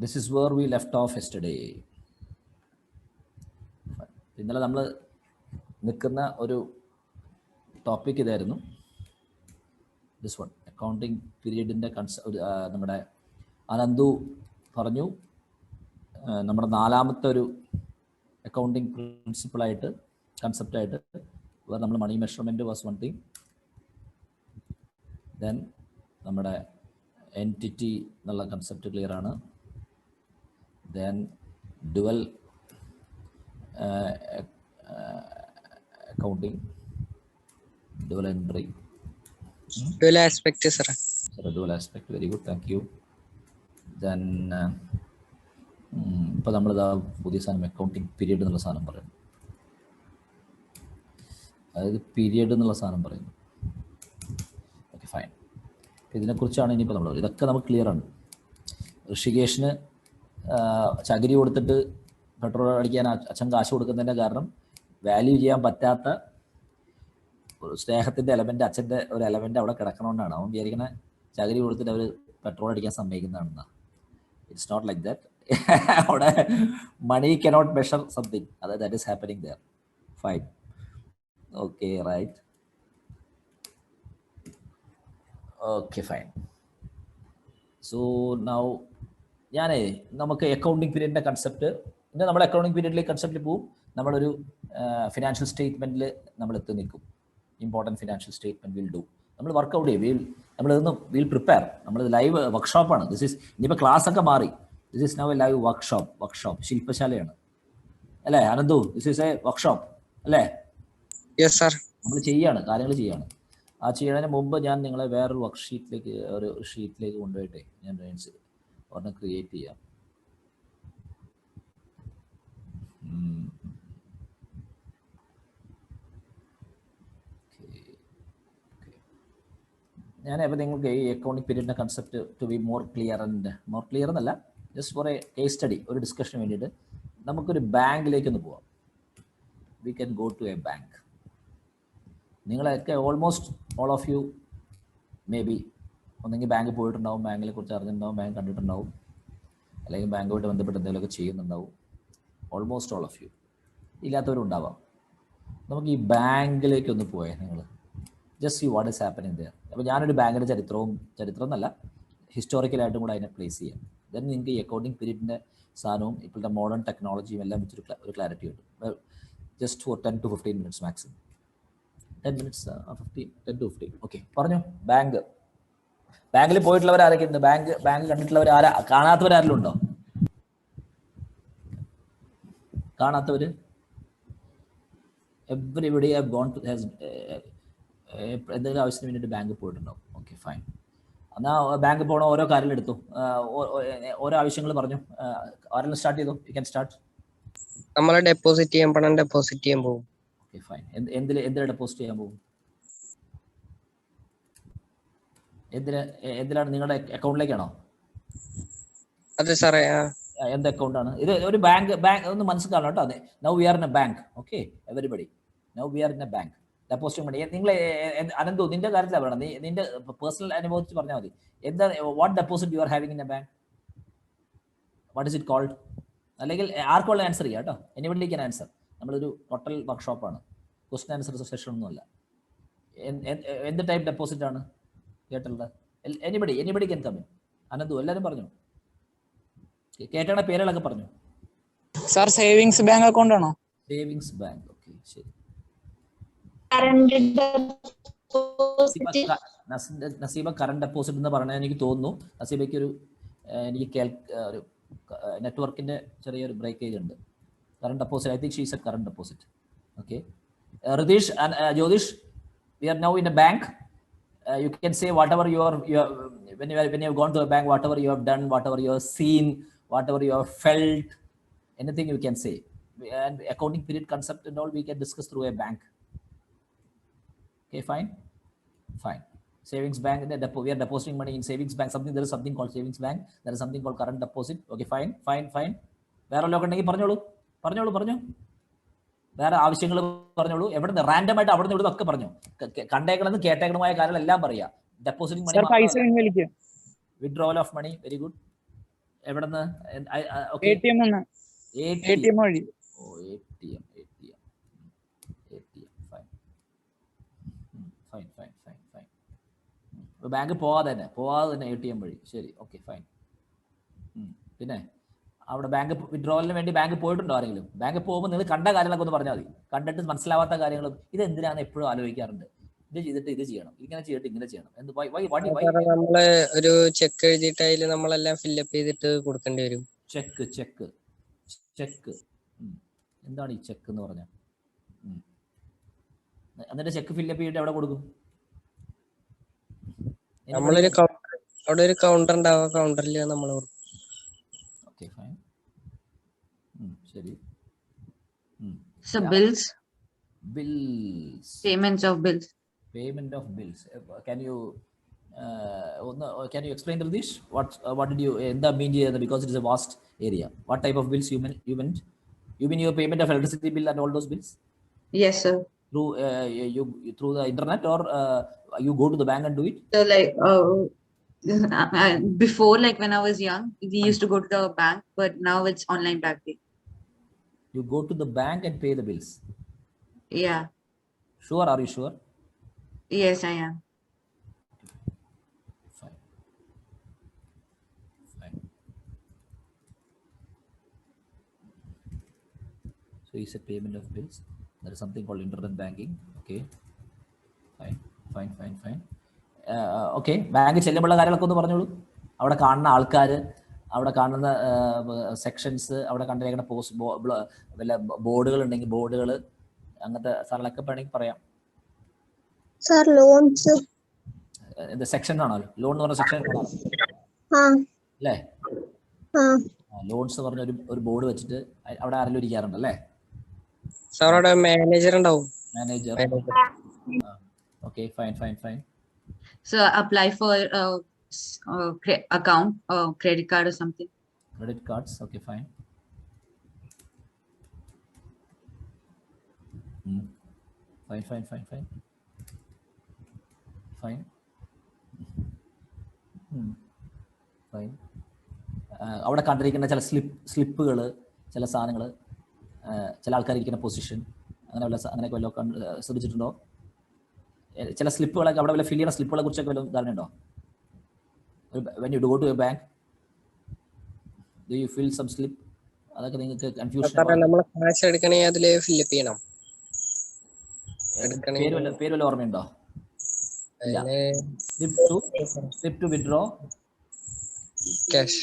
This is where we left off yesterday. ഇന്നലെ നമ്മൾ നിൽക്കുന്ന ഒരു ടോപ്പിക് ഇതായിരുന്നു. ദിസ് വൺ അക്കൗണ്ടിങ് പീരീഡിൻ്റെ നമ്മുടെ അനന്തു പറഞ്ഞു. നമ്മുടെ നാലാമത്തെ ഒരു അക്കൗണ്ടിങ് പ്രിൻസിപ്പിളായിട്ട് കൺസെപ്റ്റായിട്ട് നമ്മൾ money measurement was one thing. Then നമ്മുടെ എൻറ്റിറ്റി എന്നുള്ള കൺസെപ്റ്റ് ക്ലിയർ ആണ്. Then dual accounting, dual entry, dual aspect sir. Dual aspect, very good, thank you. Then ഇപ്പോൾ നമ്മളിതാ പുതിയ സാധനം അക്കൗണ്ടിങ് പീരിയഡ് എന്നുള്ള സാധനം പറയുന്നു. അതായത് പീരിയഡ് എന്നുള്ള സാധനം പറയുന്നു. Okay fine. ഇതിനെക്കുറിച്ചാണ് ഇനിയിപ്പോൾ നമ്മൾ ഇതൊക്കെ നമുക്ക് ക്ലിയർ ആണ്. ഋഷികേഷിന് ചകിരി കൊടുത്തിട്ട് പെട്രോൾ അടിക്കാൻ അച്ഛൻ കാശ് കൊടുക്കുന്നതിൻ്റെ കാരണം വാല്യൂ ചെയ്യാൻ പറ്റാത്ത ഒരു സ്നേഹത്തിൻ്റെ എലമെൻ്റ്, അച്ഛൻ്റെ ഒരു എലമെൻ്റ് അവിടെ കിടക്കണമെന്നാണ് അവൻ വിചാരിക്കണ. ചകിരി കൊടുത്തിട്ട് അവർ പെട്രോൾ അടിക്കാൻ സമ്മതിക്കുന്നതാണെന്നാണ്. It's not like that. അവിടെ മണി കനോട്ട് മെഷർ സംതിങ്, അത് that is happening there. Fine, okay, right, okay fine. So now നമുക്ക് അക്കൗണ്ടിങ് പീരീഡിൻ്റെ കൺസെപ്റ്റ് ഇന്ന് നമ്മൾ അക്കൗണ്ടിങ് പീരീഡിലേക്ക് കൺസെപ്റ്റിൽ പോവും. നമ്മളൊരു ഫിനാൻഷ്യൽ സ്റ്റേറ്റ്മെൻറ്റിൽ നമ്മൾ എത്തി നിൽക്കും. Important financial statement will do. നമ്മൾ വർക്കൗട്ട് ചെയ്യും. നമ്മളിതൊന്ന് വിൽ പ്രിപ്പയർ. നമ്മളിത് ലൈവ് വർക്ക്ഷോപ്പാണ്. ദിസ് ഈസ് ഇനിയിപ്പോൾ ക്ലാസ് ഒക്കെ മാറി. This is now a live workshop ശില്പശാലയാണ് അല്ലേ Ananthu? This is a workshop അല്ലേ? Yes sir. നമ്മൾ ചെയ്യാണ്, കാര്യങ്ങൾ ചെയ്യാണ്. ആ ചെയ്യുന്നതിന് മുമ്പ് ഞാൻ നിങ്ങളെ വേറൊരു ഒരു ഷീറ്റിലേക്ക് കൊണ്ടുപോയിട്ടേ ഞാൻ ഒരെണ്ണം ക്രിയേറ്റ് ചെയ്യാം. ഞാനിപ്പോൾ നിങ്ങൾക്ക് ഈ അക്കൗണ്ടിങ് പീരീഡിൻ്റെ concept to be more clear എന്നല്ല, just for a case study, ഒരു ഡിസ്കഷന് വേണ്ടിയിട്ട് നമുക്കൊരു ബാങ്കിലേക്കൊന്ന് പോവാം. We can go to a bank. നിങ്ങളൊക്കെ almost all of you may be ഒന്നെങ്കിൽ ബാങ്കിൽ പോയിട്ടുണ്ടാവും, ബാങ്കിനെ കുറിച്ച് അറിഞ്ഞിട്ടുണ്ടാവും, ബാങ്ക് കണ്ടിട്ടുണ്ടാവും, അല്ലെങ്കിൽ ബാങ്കുമായിട്ട് ബന്ധപ്പെട്ട് എന്തെങ്കിലുമൊക്കെ ചെയ്യുന്നുണ്ടാവും. Almost all of you. ഇല്ലാത്തവരുണ്ടാവാം. നമുക്ക് ഈ ബാങ്കിലേക്കൊന്ന് പോയേ നിങ്ങൾ. Just see what is happening there. അപ്പോൾ ഞാനൊരു ബാങ്കിൻ്റെ ചരിത്രം എന്നല്ല, ഹിസ്റ്റോറിക്കലായിട്ടും കൂടെ അതിനെ പ്ലേസ് ചെയ്യാം. ദെൻ നിങ്ങൾക്ക് ഈ അക്കൗണ്ടിങ് പീരീഡിൻ്റെ സാധനവും ഇപ്പോഴത്തെ മോഡേൺ ടെക്നോളജിയും എല്ലാം വെച്ചൊരു ക്ലാരിറ്റി കിട്ടും. Just for 10 to 15 minutes maximum. 10 minutes 10 to 15. Okay, പറഞ്ഞു. ബാങ്കിൽ പോയിട്ടുള്ളവർ ആരൊക്കെ ഉണ്ട്? ബാങ്ക് കണ്ടിട്ടുള്ളവർ കാണാത്തവരാരെങ്കിലും ഉണ്ടോ? കാണാത്തവർ? Everybody have gone to has എന്തെങ്കിലും ആവശ്യത്തിന് വേണ്ടിയിട്ട് ബാങ്കിൽ പോയിട്ടുണ്ടാവും. Okay fine. എന്നാൽ ബാങ്കിൽ പോകണ ഓരോ കാര്യങ്ങൾ എടുത്തു, ഓരോ ആവശ്യങ്ങൾ പറഞ്ഞു. ആരെല്ലാം സ്റ്റാർട്ട് ചെയ്തു? You can start. നമ്മൾ ഡെപ്പോസിറ്റ് ചെയ്യാൻ പണം ഡെപ്പോസിറ്റ് ചെയ്യാൻ പോകും. Okay fine. എന്തിനാ ഡെപ്പോസിറ്റ് ചെയ്യാൻ പോകും? എന്തിനാണ്? നിങ്ങളുടെ അക്കൗണ്ടിലേക്കാണോ? അതെ സാറേ. എന്ത് അക്കൗണ്ടാണ് ഇത്? ഒരു ബാങ്ക് ഒന്ന് മനസ്സിലാക്കണം കേട്ടോ. അതെ, now we are in a bank. Okay everybody, now we are in a bank. Deposit money. നിങ്ങൾ അനന്തു നിന്റെ കാര്യത്തിലാണ് പറയണം. നിന്റെ പേഴ്സണൽ അനുഭവത്തിൽ പറഞ്ഞാൽ മതി. എന്താ what deposit you are having in a bank? What is it called? അല്ലെങ്കിൽ ആർക്കുള്ള ആൻസർ ചെയ്യാം കേട്ടോ. Anybody can answer. നമ്മളൊരു ടോട്ടൽ വർക്ക്ഷോപ്പാണ്, ക്വസ്റ്റ്യൻ ആൻസർ സെഷൻ ഒന്നുമല്ല. എന്ത് ടൈപ്പ് ഡെപ്പോസിറ്റ് ആണ് കേട്ടുള്ളത്? Anybody can come in. Ananthu എല്ലാവരും പറഞ്ഞു, കേട്ടണ പേരുകളൊക്കെ പറഞ്ഞു. സാർ സേവിങ്സ് ബാങ്ക് അക്കൗണ്ട് ആണോ? Savings bank. ഓക്കെ ശരി. നസീബ കറണ്ട് ഡെപ്പോസിറ്റ് എന്ന് പറഞ്ഞാൽ എനിക്ക് തോന്നുന്നു നസീബയ്ക്ക് ഒരു നെറ്റ്വർക്കിന്റെ ചെറിയൊരു ബ്രേക്കേജ് ഉണ്ട്. Current deposit, I think she is A current deposit. Okay Ritheesh and Jyotish, we are now in a bank. You can say whatever you are when you have gone to a bank, whatever you have done, whatever you have seen, whatever you have felt, anything you can say. And accounting period concept and all we can discuss through a bank. Okay, fine. Savings bank, we are depositing money in savings bank. There is something called savings bank. There is something called current deposit. Okay, fine. വേറെ ലോകം ഉണ്ടെങ്കിൽ പറഞ്ഞോളൂ. വേറെ ആവശ്യങ്ങൾ പറഞ്ഞോളൂ. എവിടെ random ആയിട്ട് അവിടെ നിന്ന് ഇവിടെ ഒക്കെ പറഞ്ഞു. കണ്ടേക്കണമെന്ന് കേട്ടേക്കണമായ കാര്യങ്ങളെല്ലാം പറയാം. Depositing money, withdrawal of money, very good. എവിടെ നിന്ന്? ഓക്കെ, ATM ഒന്ന് ATM വഴി. ഓ ATM, fine fine fine fine fine. Bank പോവാതെ തന്നെ ATM വഴി. ശരി, ഓക്കെ, ഫൈൻ. പിന്നെ അവിടെ ബാങ്ക് വിഡ്രോവലിന് വേണ്ടി ബാങ്ക് പോയിട്ടുണ്ടോ ആരെങ്കിലും? ബാങ്ക് പോകുമ്പോൾ നിങ്ങൾ കണ്ട കാര്യങ്ങളൊക്കെ ഒന്ന് പറഞ്ഞാൽ മതി. കണ്ടിട്ട് മനസ്സിലാവാത്ത കാര്യങ്ങളും ഇത് എന്തിനാണെന്ന് എപ്പോഴും ആലോചിക്കാറുണ്ട്. ഇത് ചെയ്തിട്ട് ഇത് ചെയ്യണം, ഇങ്ങനെ ചെയ്തിട്ട് ഇങ്ങനെ ചെയ്യണം. നമ്മള് ഒരു ചെക്ക് എഴുതിയിട്ട് അതിൽ നമ്മളെല്ലാം ഫില്ലപ്പ് ചെയ്തിട്ട് കൊടുക്കേണ്ടി വരും. ചെക്ക് എന്താണ് ഈ ചെക്ക് എന്ന് പറഞ്ഞാൽ? എന്നിട്ട് ചെക്ക് ഫില്ലപ്പ് ചെയ്തിട്ട് എവിടെ കൊടുക്കും? നമ്മളൊരു അവിടെ ഒരു കൗണ്ടർ ഉണ്ടാവും, കൗണ്ടറിൽ നമ്മൾ കൊടുക്കും. Okay, fine. ശരി. So bills. Payments of bills. Payment of bills. Can you explain to this? What did you mean here? Because it is a vast area. What type of bills you meant? You mean your payment of electricity bill and all those bills? Yes, sir. Through you through the internet, or you go to the bank and do it? So like before, like when I was young, we used to go to the bank, but now it's online banking. You go to the bank and pay the bills? Yeah. Sure, are you sure? Yes, I am. Fine. So you said payment of bills. There is something called internet banking. Okay. Fine. Okay. Bank ചെല്ലുമ്പോഴുള്ള കാര്യങ്ങളൊക്കെ ഒന്ന് പറഞ്ഞോളൂ. അവിടെ കാണുന്ന ആൾക്കാർ, അവിടെ കാണുന്ന sections, അവിടെ കണ്ടിരിക്കുന്ന വല്ല ബോർഡുകൾ ഉണ്ടെങ്കിൽ ബോർഡുകൾ, അങ്ങനത്തെ സാധനങ്ങളൊക്കെ വേണമെങ്കിൽ പറയാം. സർ ലോൺസ് ഇത് സെക്ഷൻ ആണോ? ലോൺ എന്ന് പറഞ്ഞ സെക്ഷൻ അല്ലേ? ലോൺസ് പറഞ്ഞ ഒരു ബോർഡ് വെച്ചിട്ട് അവിടെ ആരെങ്കിലും ഇരിക്കാറുണ്ട് അല്ലേ? സാർ അവിടെ മാനേജർ ഉണ്ടാവും. Manager. Okay, fine. So apply for account or credit card or something. Credit cards. Okay, fine. Fine. അവിടെ കണ്ടിരിക്കുന്ന ചില സ്ലിപ്പുകൾ, ചില സാധനങ്ങൾ, ചില ആൾക്കാർ ഇരിക്കുന്ന പൊസിഷൻ, അങ്ങനെയൊക്കെ വല്ലതും ശ്രദ്ധിച്ചിട്ടുണ്ടോ? ചില സ്ലിപ്പുകളൊക്കെ അവിടെ വല്ല ഫിൽ ചെയ്യുന്ന സ്ലിപ്പുകളെ കുറിച്ചൊക്കെ വല്ല ധാരണയുണ്ടോ? When you go to a bank, do you fill some slip? അതൊക്കെ നിങ്ങൾക്ക് കൺഫ്യൂഷൻ. നമ്മൾ കാശ് എടുക്കണമെങ്കിൽ അതിൽ ഫില്ലപ്പ് ചെയ്യണം. പേര് വല്ല ഓർമ്മയുണ്ടോ? Slip to withdraw cash.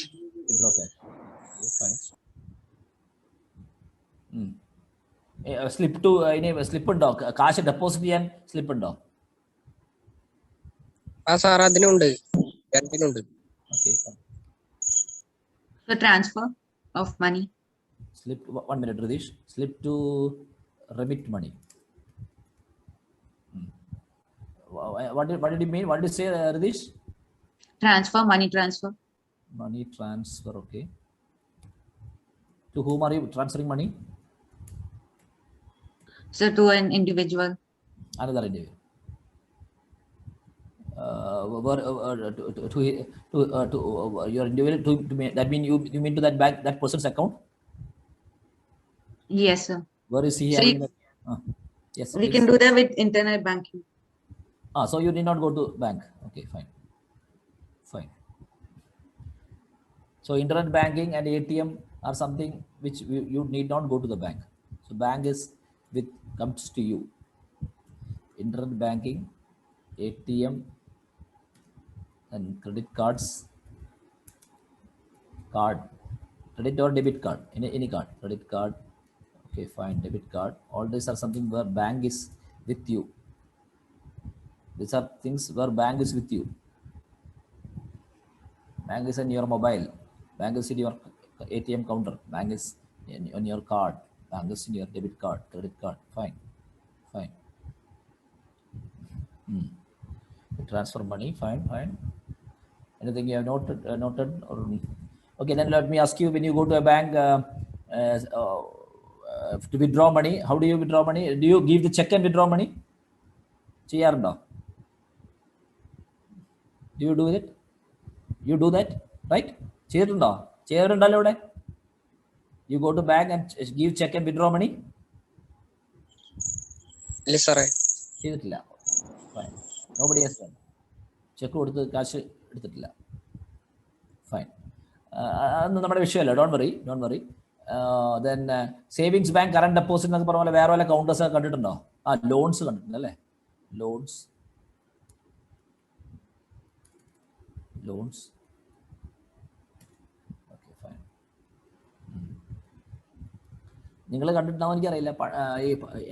Slip ഉണ്ടോ? കാശ് ഡെപ്പോസിറ്റ് ചെയ്യാൻ സ്ലിപ്പ് ഉണ്ടോ? ആ സാർ അതിനുണ്ട്, രണ്ടിനുണ്ട്. Okay. For transfer of money. Slip. 1 minute, Ridish. Slip to remit money. What did you mean? What did you say, Ridish? Transfer, money transfer. Money transfer. Okay. To whom are you transferring money? So to an individual. Another individual. To your individual, that mean you mean to that person's account? Yes, sir. Where is he? So Yes. We can do that with internet banking. So you need not go to bank. Okay, fine. So internet banking and ATM are something which you need not go to the bank. So bank comes to you. Internet banking, ATM, and credit cards, credit or debit card, any card, credit card. Okay, fine, debit card. All these are something where bank is with you. These are things where bank is with you. Bank is in your mobile. Bank is in your ATM counter. Bank is on your card. Bank is in your debit card, credit card. Fine. Transfer money. Fine. Anything you have noted? Or okay, then let me ask you: when you go to a bank to withdraw money, how do you withdraw money? Do you give the check and withdraw money? ചെയ്യാറുണ്ടോ? Do you do it? You do that, right? ചെയ്തിട്ടുണ്ടോ? ചെയ്തവരുണ്ടല്ലോ ഇവിടെ? You go to bank and give check and withdraw money? ഇല്ല സാറേ. ചെയ്തിട്ടില്ല. Fine. Nobody has done. Check കൊടുത്ത് കാശ് എടുത്തിട്ടില്ല. Fine. അതൊന്നും നമ്മുടെ വിഷയമല്ല. Don't worry. Then savings bank current deposit എന്നൊക്കെ പറഞ്ഞ പോലെ വേറെ വല്ല കൗണ്ടേഴ്സ് ഒക്കെ കണ്ടിട്ടുണ്ടോ? ലോൺസ് കണ്ടിട്ടുണ്ട് അല്ലേ? Loans okay fine. നിങ്ങൾ കണ്ടിട്ടുണ്ടാവും എനിക്കറിയില്ല.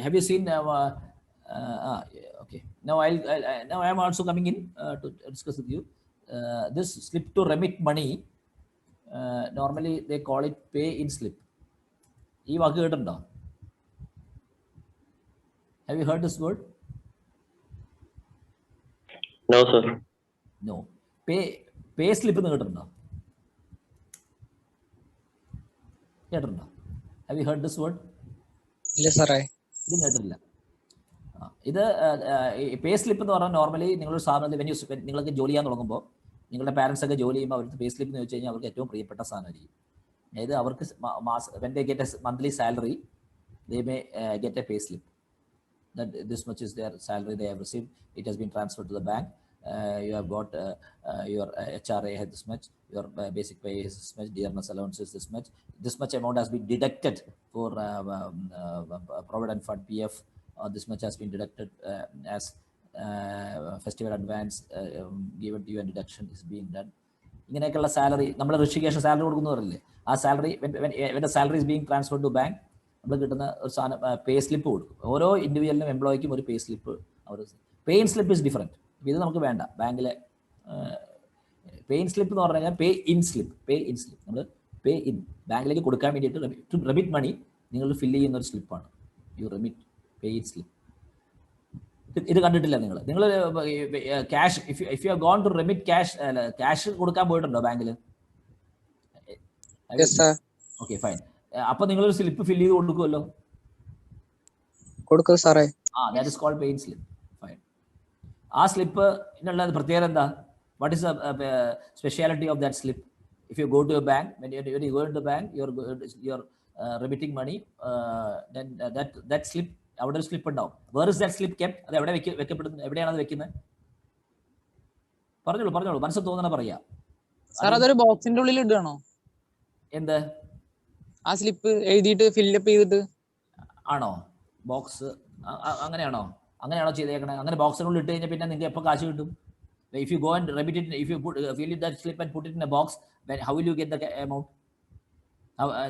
Have you seen? Okay. Now I am also coming in to discuss with you. This slip to remit money, normally they call it pay in slip. ഈ വാക്ക് കേട്ടിട്ടുണ്ടോ? Have you heard this word? No, sir. No. Pay slip എന്ന് കേട്ടിട്ടുണ്ടോ? Have you heard this word? ഇല്ല സാറേ. ഇത് കേട്ടിട്ടില്ല. ഇത് പേ slip എന്ന് പറഞ്ഞാൽ നോർമലി നിങ്ങളൊരു സ്ഥാപനത്തിൽ നിങ്ങൾക്ക് ജോലി ചെയ്യാൻ തുടങ്ങുമ്പോൾ നിങ്ങളുടെ പാരൻസ് ഒക്കെ ജോലി ചെയ്യുമ്പോൾ അവർക്ക് പേ സ്ലിപ്പ് എന്ന് വെച്ച് കഴിഞ്ഞാൽ അവർക്ക് ഏറ്റവും പ്രിയപ്പെട്ട സാധനമായിരിക്കും. അതായത് അവർക്ക് when they get a monthly salary, they may get a pay slip that this much is their salary they have received. It has been transferred to the bank. You have got your HRA has this much, your basic pay is this much, dearness allowance is this much amount has been deducted for provident fund, PF. This much has been deducted as festival advance given to you, and deduction is being done. ഇങ്ങനെയൊക്കെയുള്ള salary നമ്മൾ Rishikesh salary കൊടുക്കുന്നവരല്ലേ, ആ salary when the salary is being transferred to bank നമ്മൾ കിട്ടുന്ന ഒരു സാധനം പേ slip കൊടുക്കും. ഓരോ ഇൻഡിവിജ്വലിനും എംപ്ലോയിക്കും ഒരു പേ സ്ലിപ്പ്. അവർ pay in slip is different. ഇത് നമുക്ക് വേണ്ട. ബാങ്കിലെ പേ ഇൻ സ്ലിപ്പ് എന്ന് പറഞ്ഞു കഴിഞ്ഞാൽ പേ ഇൻ സ്ലിപ്പ് നമ്മൾ പേ ഇൻ ബാങ്കിലേക്ക് കൊടുക്കാൻ വേണ്ടിയിട്ട് റെമിറ്റ് മണി നിങ്ങൾ ഫില്ല് ചെയ്യുന്ന ഒരു സ്ലിപ്പാണ് you remit pay in slip. ഇത് കണ്ടിട്ടില്ല നിങ്ങൾ cash if you have gone to remit cash കൊടുക്കാൻ പോയിട്ടുണ്ടോ ബാങ്കിൽ? Okay fine. അപ്പൊ നിങ്ങളൊരു സ്ലിപ്പ് ഫില്ല് ചെയ്ത് കൊടുക്കുമല്ലോ. കൊടുക്കും സാറേ. That is called pay in slip. Fine. ആ സ്ലിപ്പിനുള്ള പ്രത്യേകത എന്താ? What is the speciality of that slip? If you go to a bank, when you go into bank, you're remitting money, then that slip, അവിടെ ഒരു slip ഉണ്ടാവും. Where is that slip kept? അത് എവിടെ വെക്കപ്പെടുന്നത്? എവിടെയാണ് അത് വെക്കുന്നത്? പറഞ്ഞോളൂ മനസ്സിൽ തോന്നണ പറയാ. സാർ അതൊരു ബോക്സിന്റെ ഉള്ളിൽ ഇടുകയാണോ? എന്ത്? ആ സ്ലിപ്പ് എഴുതിയിട്ട് ഫില്ലപ്പ് ചെയ്തിട്ട് ആണോ? ബോക്സ് അങ്ങനെയാണോ ചെയ്തേക്കണേ? അങ്ങനെ ബോക്സിനുള്ളിൽ ഇട്ട് കഴിഞ്ഞാൽ പിന്നെ നിങ്ങൾക്ക് എപ്പോൾ കാശ് കിട്ടും? If you go and remit it, if you fill that slip and put it in a box, then how will you get the amount?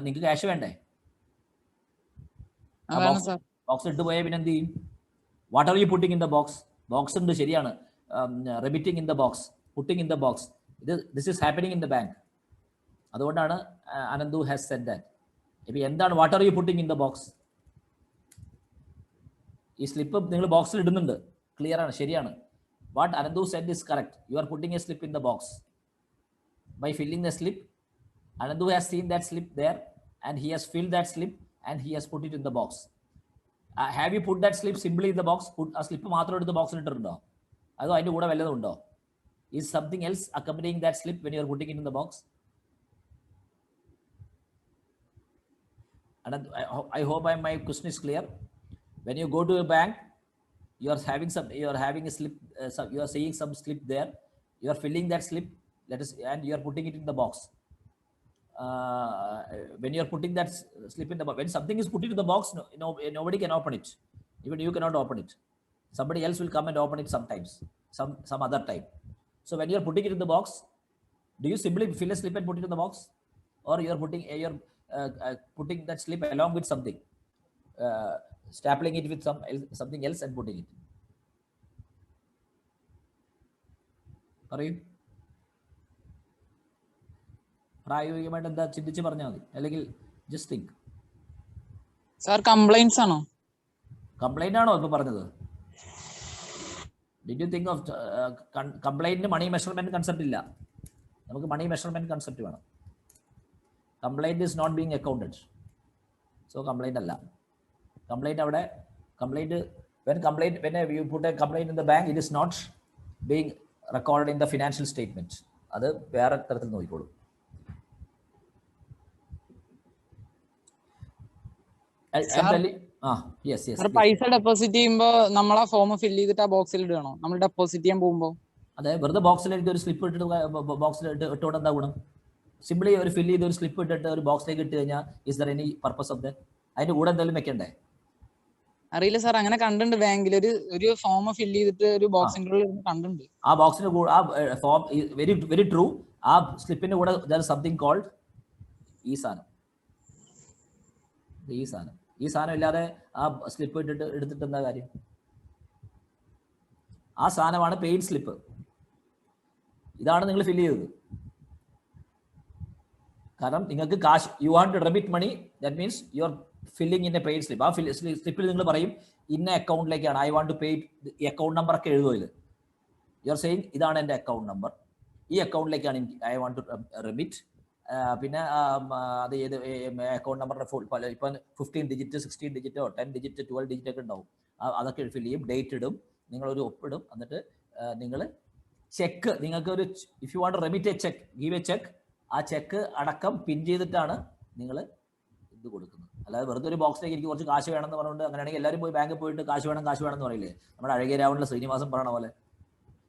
നിങ്ങൾക്ക് ക്യാഷ് വേണ്ടേ? ബോക്സ് ഇട്ട് പോയാൽ പിന്നെ എന്ത് ചെയ്യും? What are you putting in the box? Box ഉണ്ട്, ശരിയാണ്. Remitting in the box, putting in the box. This is happening in the bank. അതുകൊണ്ടാണ് അനന്തു ഹാസ് സെഡ് ദാറ്റ്. ഇപ്പം എന്താണ് what are you putting in the box? ഈ slip നിങ്ങൾ ബോക്സിൽ ഇടുന്നുണ്ട്, clear ആണ്, ശരിയാണ്. What Anandu said is correct. You are putting a slip in the box. By filling the slip, Anandu has seen that slip there and he has filled that slip and he has put it in the box. Have you put that slip simply in the box? Put a slip മാത്രം എടുത്ത് ബോക്സിൽ ഇട്ടിട്ടുണ്ടോ? അതോ അതിൻ്റെ കൂടെ വല്ലതും ഉണ്ടോ? Is something else accompanying that slip when you are putting it in the box? Anandu, I hope my question is clear. When you go to a bank, you are having a slip, you are seeing some slip there, you are filling that slip, and you are putting it in the box. When you are putting that slip in the box, when something is put into the box, nobody can open it. Even you cannot open it. Somebody else will come and open it sometimes, some other time. So when you are putting it in the box, do you simply fill a slip and put it in the box, or you are putting that slip along with something, stapling it with something else and putting it? പറയൂ. പ്രായോഗികമായിട്ട് എന്താ ചിന്തിച്ച് പറഞ്ഞാൽ മതി, അല്ലെങ്കിൽ just think. Sir complaints ആണോ? Complaint ആണോ ഇപ്പൊ പറഞ്ഞത്? ഡിഡ് യു തിങ്ക് ഓഫ് കംപ്ലൈന്റിന് മണി മെഷർമെന്റ് കൺസെപ്റ്റ് ഇല്ല. നമുക്ക് മണി മെഷർമെന്റ് കൺസെപ്റ്റ് വേണം. Complaint is not being accounted, so complaint അല്ല. Complaint അവിടെ when you put a complaint in the bank, it is not being recorded in the financial statement. അത് വേറെ തരത്തിൽ നോക്കിക്കോളൂ. Sir പൈസ ഡെപ്പോസിറ്റ് ചെയ്യുമ്പോ നമ്മൾ ആ ഫോം ഫില്ല് ചെയ്തിട്ട് ആ ബോക്സിൽ ഇടണോ നമ്മൾ ഡെപ്പോസിറ്റ് ചെയ്യാൻ പോകുമ്പോ? അതെ, വെറുതെ ബോക്സിലേക്ക് ഒരു സ്ലിപ്പ് ഇട്ടിട്ട് ബോക്സിൽ ഇട്ടുകൊണ്ട് എന്താ ഗുണം? സിംപ്ലി ഒരു ഫില്ല് ചെയ്ത് ഒരു സ്ലിപ്പ് ഇട്ടിട്ട് ഒരു ബോക്സിലേക്ക് ഇട്ട് കഴിഞ്ഞാൽ is there any purpose of that? അതിന്റെ കൂടെ എന്തെങ്കിലും വെക്കണ്ടേ? അറിയില്ല സാർ, അങ്ങനെ കണ്ടിട്ടുണ്ട് ബാങ്കിൽ ഒരു ഫോം ഫില്ല് ചെയ്തിട്ട് ഒരു ബോക്സിന്റെ ഉള്ളിൽ കണ്ടിട്ടുണ്ട്. ആ ബോക്സിന്റെ കൂടെ ആ ഫോം വെരി വെരി ട്രൂ. ആ സ്ലിപ്പിന്റെ കൂടെ ദർ ഇസ് സംതിങ് കോൾഡ് ഈ സാധനം. ഈ സാധനം ഇല്ലാതെ ആ സ്ലിപ്പ് എടുത്തിട്ട് എന്താ കാര്യം? ആ സാധനമാണ് പെയ്ഡ് സ്ലിപ്പ്. ഇതാണ് നിങ്ങൾ ഫില്ല് ചെയ്തത്. കാരണം നിങ്ങൾക്ക് കാശ്, you want to remit money, that means you are filling in a paid slip. ആ സ്ലിപ്പിൽ നിങ്ങൾ പറയും ഇന്ന അക്കൗണ്ടിലേക്കാണ് ഐ വാണ്ട് ടു പേ. ഈ അക്കൗണ്ട് നമ്പർ ഒക്കെ എഴുതുമോ ഇത്? യു ആർ സെയിങ് ഇതാണ് എൻ്റെ അക്കൗണ്ട് നമ്പർ, ഈ അക്കൗണ്ടിലേക്കാണ് എനിക്ക് ഐ വാണ്ട് ടു റെമിറ്റ്. പിന്നെ അത് ഏത് അക്കൗണ്ട് നമ്പറിന്റെ ഫുൾ ഇപ്പം 15 ഡിജിറ്റ് 16 ഡിജിറ്റോ 10 ഡിജിറ്റ് 12 ഡിജിറ്റ് ഒക്കെ ഉണ്ടാവും. അതൊക്കെ ഫില്ല് ചെയ്യും, ഡേറ്റ് ഇടും, നിങ്ങളൊരു ഒപ്പിടും. എന്നിട്ട് നിങ്ങൾ ചെക്ക്, നിങ്ങൾക്ക് ഒരു if you want to remit a cheque, give a cheque, ആ ചെക്ക് അടക്കം പിൻ ചെയ്തിട്ടാണ് നിങ്ങൾ ഇത് കൊടുക്കുന്നത്. അല്ലാതെ വെറുതെ ഒരു ബോക്സിലേക്ക് എനിക്ക് കുറച്ച് കാശ് വേണമെന്ന് പറഞ്ഞുകൊണ്ട് അങ്ങനെയാണെങ്കിൽ എല്ലാവരും പോയി ബാങ്കിൽ പോയിട്ട് കാശ് വേണം എന്ന് പറയില്ലേ? നമ്മുടെ അഴകിയരാവണിലെ ശ്രീനിവാസൻ പറയണ പോലെ